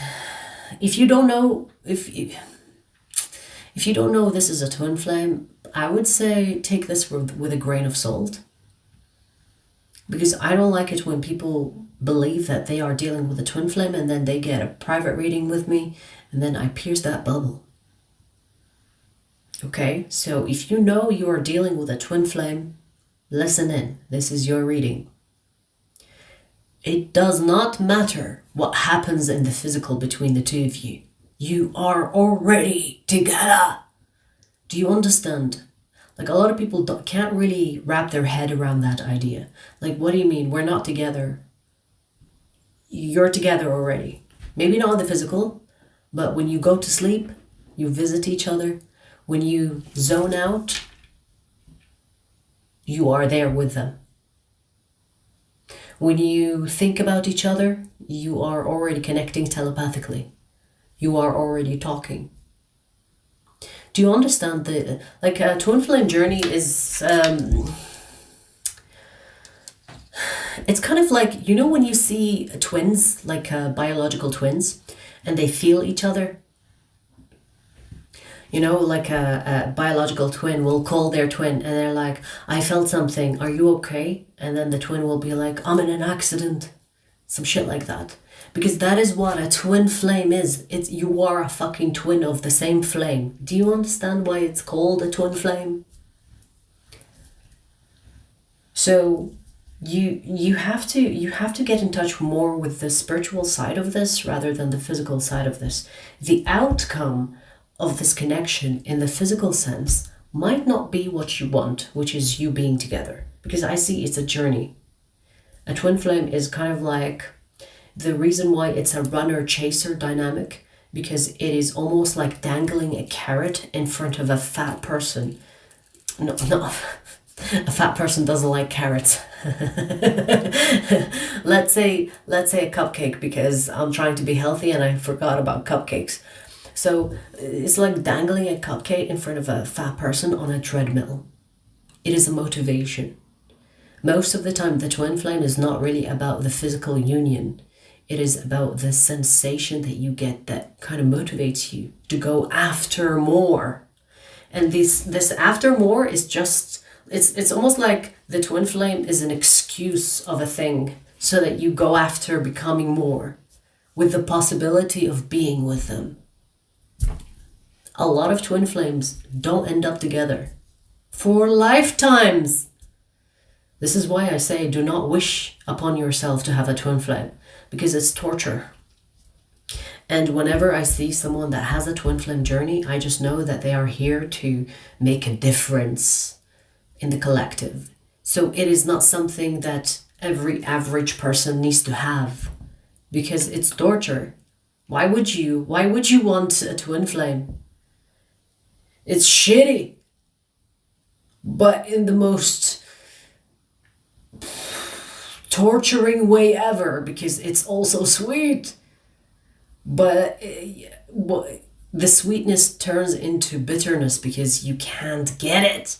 if you don't know, if you don't know this is a twin flame, I would say take this with a grain of salt. Because I don't like it when people believe that they are dealing with a twin flame and then they get a private reading with me and then I pierce that bubble. Okay, so if you know you are dealing with a twin flame, listen in. This is your reading. It does not matter what happens in the physical between the two of you. You are already together. Do you understand? Like a lot of people can't really wrap their head around that idea. Like, what do you mean? We're not together. You're together already. Maybe not in the physical, but when you go to sleep, you visit each other. When you zone out, you are there with them. When you think about each other, you are already connecting telepathically. You are already talking. Do you understand a twin flame journey is, it's kind of like, you know when you see twins, like biological twins, and they feel each other? You know, like a biological twin will call their twin and they're like, I felt something, are you okay? And then the twin will be like, I'm in an accident. Some shit like that. Because that is what a twin flame is. You are a fucking twin of the same flame. Do you understand why it's called a twin flame? So you have to get in touch more with the spiritual side of this rather than the physical side of this. The outcome of this connection in the physical sense might not be what you want, which is you being together. Because I see it's a journey. A twin flame is kind of like the reason why it's a runner-chaser dynamic, because it is almost like dangling a carrot in front of a fat person. No, a fat person doesn't like carrots. let's say a cupcake, because I'm trying to be healthy and I forgot about cupcakes. So it's like dangling a cupcake in front of a fat person on a treadmill. It is a motivation. Most of the time, the twin flame is not really about the physical union. It is about the sensation that you get that kind of motivates you to go after more. And this after more is just, it's almost like the twin flame is an excuse of a thing so that you go after becoming more with the possibility of being with them. A lot of twin flames don't end up together for lifetimes. This is why I say do not wish upon yourself to have a twin flame, because it's torture. And whenever I see someone that has a twin flame journey, I just know that they are here to make a difference in the collective. So it is not something that every average person needs to have, because it's torture. Why would you want a twin flame? It's shitty, but in the most torturing way ever, because it's also sweet. But the sweetness turns into bitterness because you can't get it.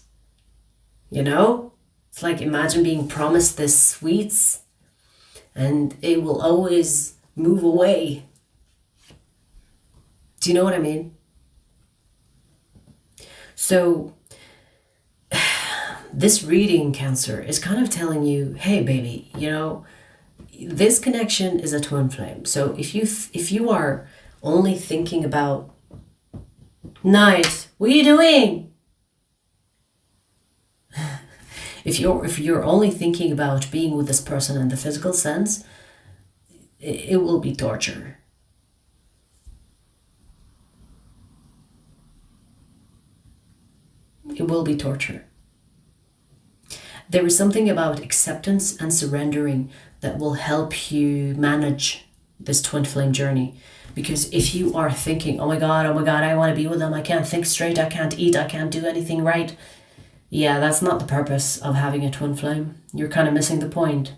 You know? It's like, imagine being promised this sweets and it will always move away. Do you know what I mean? So this reading, Cancer, is kind of telling you, hey baby, you know, this connection is a twin flame. So if you are only thinking about, nice, what are you doing? If you're only thinking about being with this person in the physical sense, it will be torture. It will be torture. There is something about acceptance and surrendering that will help you manage this twin flame journey. Because if you are thinking, oh my God, I want to be with them, I can't think straight, I can't eat, I can't do anything right. Yeah, that's not the purpose of having a twin flame. You're kind of missing the point.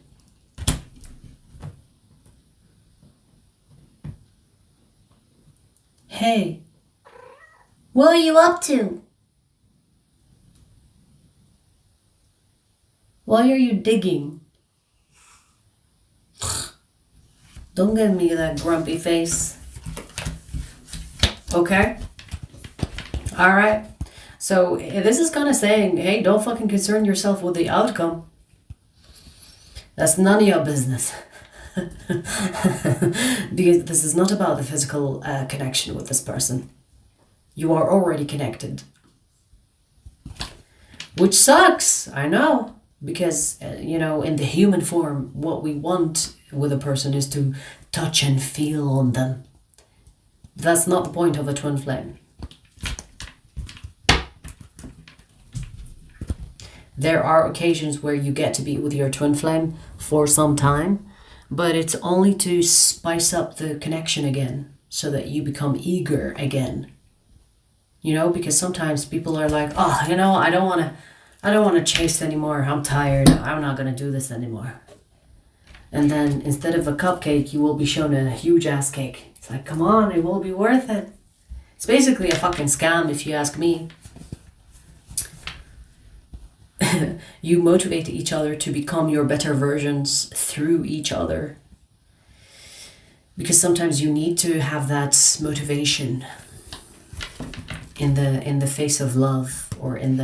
Hey, what are you up to? Why are you digging? Don't give me that grumpy face. Okay? Alright. So this is kind of saying, hey, don't fucking concern yourself with the outcome. That's none of your business. Because this is not about the physical connection with this person. You are already connected. Which sucks, I know. Because, you know, in the human form, what we want with a person is to touch and feel on them. That's not the point of a twin flame. There are occasions where you get to be with your twin flame for some time, but it's only to spice up the connection again, so that you become eager again. You know, because sometimes people are like, oh, you know, I don't want to chase anymore. I'm tired. I'm not going to do this anymore. And then instead of a cupcake, you will be shown a huge ass cake. It's like, come on, it will be worth it. It's basically a fucking scam if you ask me. You motivate each other to become your better versions through each other. Because sometimes you need to have that motivation in the face of love, or in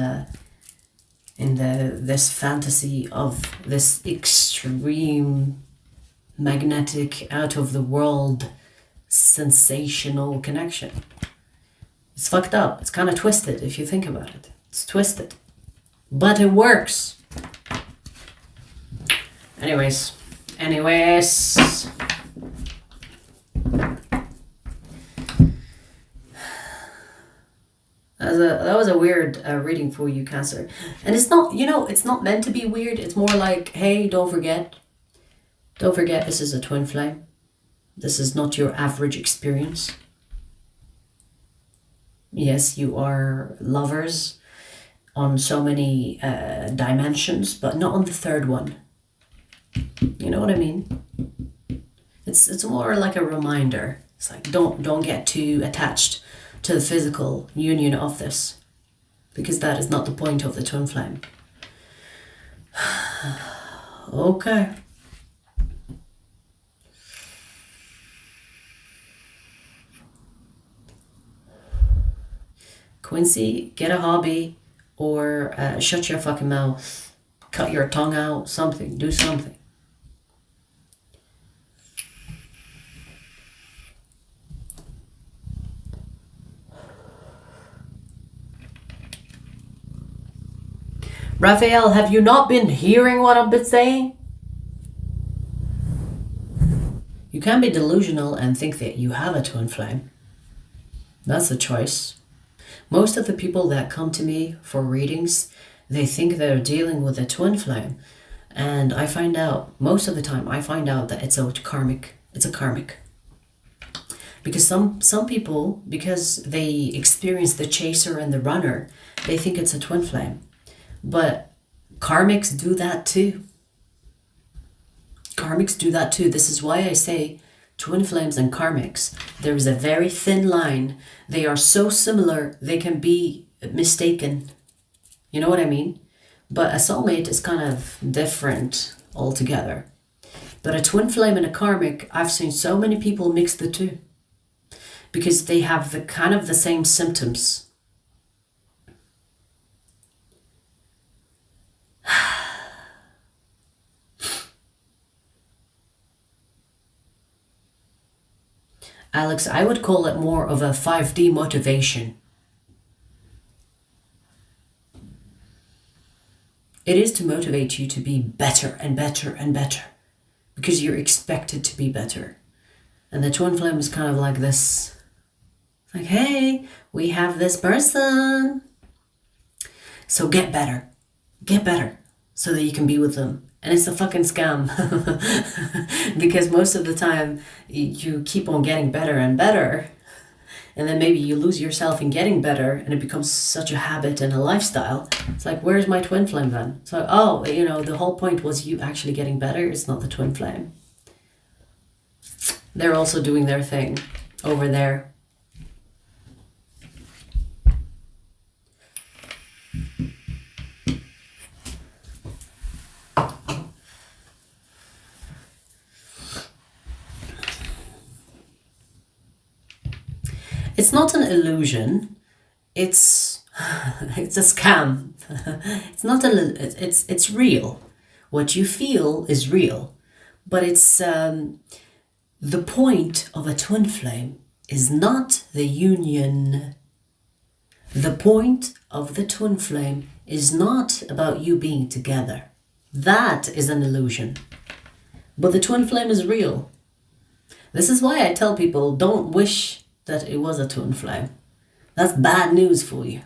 this fantasy of this extreme magnetic, out of the world, sensational connection. It's fucked up. It's kind of twisted if you think about it. It's twisted. But it works. Anyways. that was a weird reading for you, Cancer. And it's not, you know, it's not meant to be weird. It's more like, hey, don't forget, this is a twin flame. This is not your average experience. Yes, you are lovers on so many dimensions, but not on the third one. You know what I mean? It's more like a reminder. It's like, don't get too attached to the physical union of this, because that is not the point of the twin flame. Okay. Quincy, get a hobby, or shut your fucking mouth. Cut your tongue out, something, do something. Raphael, have you not been hearing what I've been saying? You can be delusional and think that you have a twin flame. That's a choice. Most of the people that come to me for readings, they think they're dealing with a twin flame. And I find out, most of the time, I find out that it's a karmic. It's a karmic. Because some people, because they experience the chaser and the runner, they think it's a twin flame. But karmics do that too. Karmics do that too. This is why I say twin flames and karmics. There is a very thin line. They are so similar, they can be mistaken. You know what I mean? But a soulmate is kind of different altogether. But a twin flame and a karmic, I've seen so many people mix the two. Because they have the kind of the same symptoms. Alex, I would call it more of a 5D motivation. It is to motivate you to be better and better and better. Because you're expected to be better. And the twin flame is kind of like this. Like, hey, we have this person. So get better. Get better. So that you can be with them. And it's a fucking scam. Because most of the time, you keep on getting better and better. And then maybe you lose yourself in getting better. And it becomes such a habit and a lifestyle. It's like, where's my twin flame then? So, oh, you know, the whole point was you actually getting better. It's not the twin flame. They're also doing their thing over there. It's not an illusion. It's a scam. It's not it's real. What you feel is real, but it's the point of a twin flame is not the union. The point of the twin flame is not about you being together. That is an illusion. But the twin flame is real. This is why I tell people, don't wish that it was a twin flame. That's bad news for you.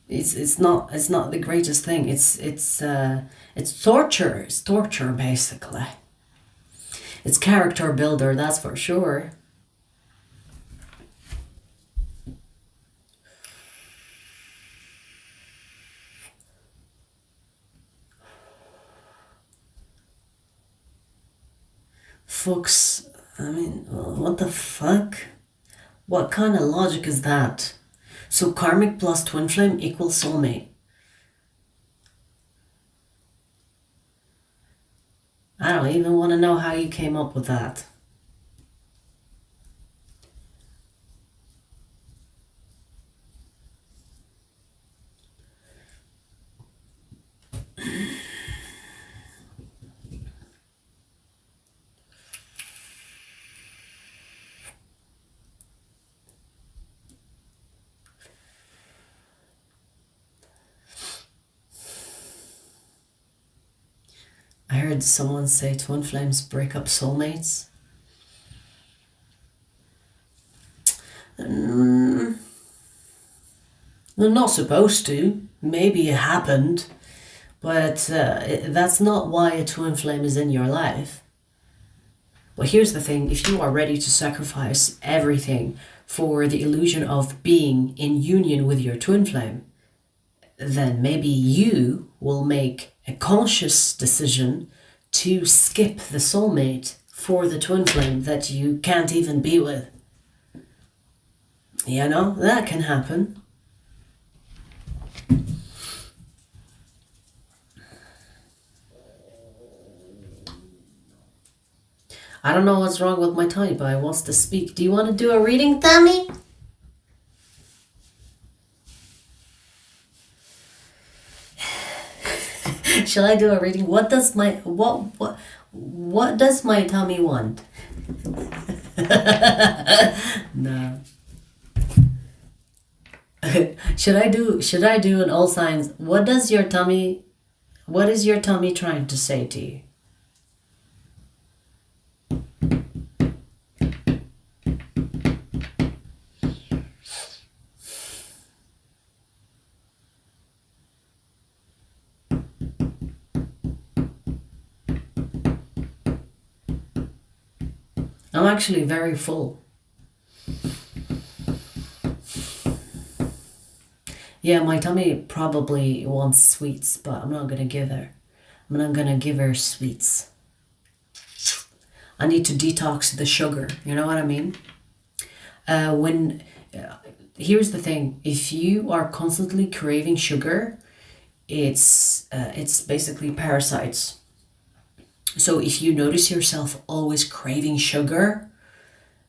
It's not the greatest thing. It's torture. It's torture basically. It's character builder, that's for sure. Folks, I mean, what the fuck? What kind of logic is that? So karmic plus twin flame equals soulmate. I don't even want to know how you came up with that. I heard someone say twin flames break up soulmates. They're not supposed to. Maybe it happened, but that's not why a twin flame is in your life. But here's the thing, if you are ready to sacrifice everything for the illusion of being in union with your twin flame, then maybe you will make a conscious decision to skip the soulmate for the twin flame that you can't even be with. You know, that can happen. I don't know what's wrong with my tummy, but it wants to speak. Do you want to do a reading, Tammy? Shall I do a reading? What does my tummy want? No. Should I do an all signs? What is your tummy trying to say to you? I'm actually very full. Yeah, my tummy probably wants sweets, but I'm not gonna give her. I'm not gonna give her sweets. I need to detox the sugar, you know what I mean? Here's the thing, if you are constantly craving sugar, it's basically parasites. So if you notice yourself always craving sugar,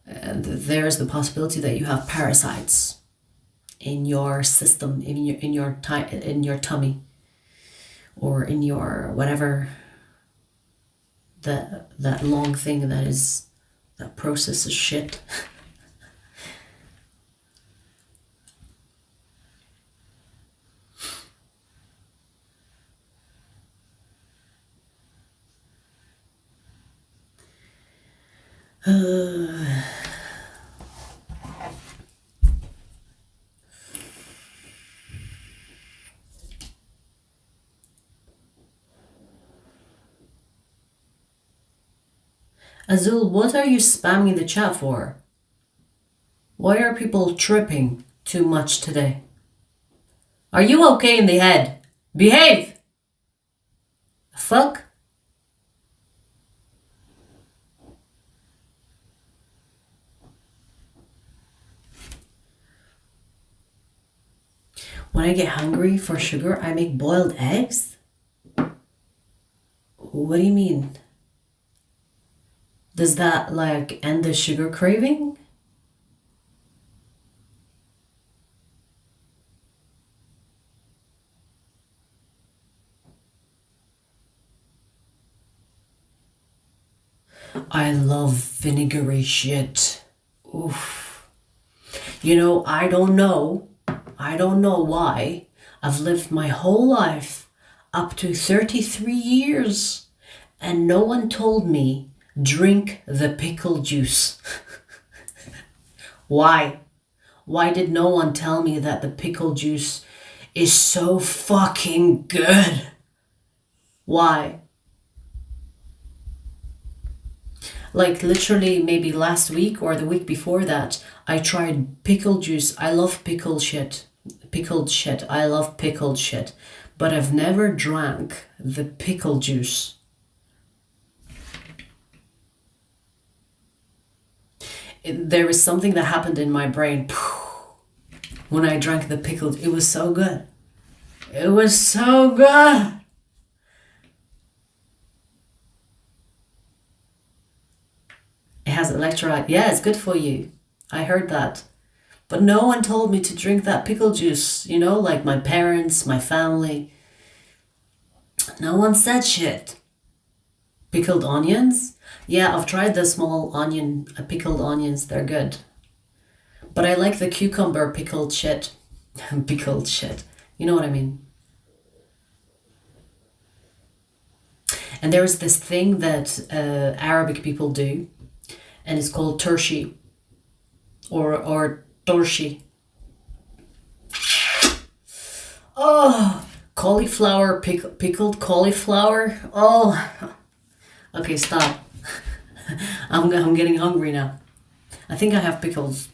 there's the possibility that you have parasites in your system, in your tummy, or in your whatever that long thing that processes shit. Azul, what are you spamming the chat for? Why are people tripping too much today? Are you okay in the head? Behave! Fuck? When I get hungry for sugar, I make boiled eggs? What do you mean? Does that like end the sugar craving? I love vinegary shit. Oof. You know, I don't know why I've lived my whole life up to 33 years and no one told me drink the pickle juice. Why? Why did no one tell me that the pickle juice is so fucking good? Why? Like literally maybe last week or the week before that, I tried pickle juice. I love pickled shit. I love pickled shit. But I've never drank the pickle juice. There is something that happened in my brain when I drank the pickled. It was so good. It was so good. It has electrolyte. Yeah, it's good for you. I heard that. But no one told me to drink that pickle juice, you know, like my parents, my family. No one said shit. Pickled onions? Yeah, I've tried the small onion, pickled onions. They're good. But I like the cucumber pickled shit. Pickled shit. You know what I mean? And there's this thing that Arabic people do, and it's called turshi or torshi. Oh, cauliflower, pickled cauliflower. Oh, okay, stop. I'm getting hungry now. I think I have pickles.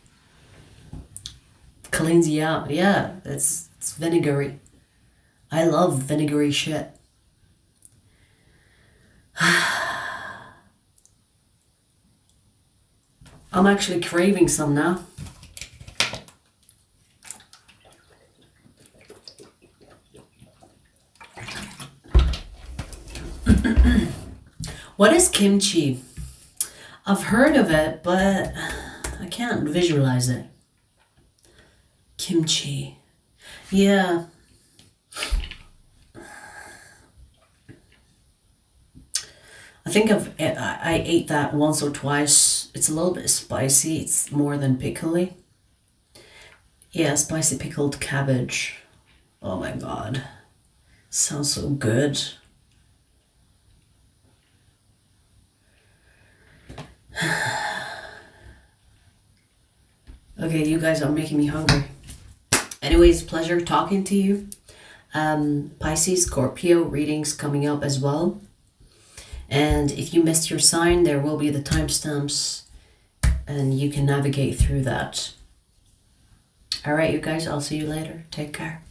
Cleans you out. Yeah, it's vinegary. I love vinegary shit. I'm actually craving some now. What is kimchi? I've heard of it, but I can't visualize it. Kimchi. Yeah. I think I ate that once or twice. It's a little bit spicy. It's more than pickly. Yeah, spicy pickled cabbage. Oh my god. Sounds so good. Okay, you guys are making me hungry. Anyways, pleasure talking to you. Pisces, Scorpio readings coming up as well. And if you missed your sign, there will be the timestamps and you can navigate through that. All right, you guys, I'll see you later. Take care.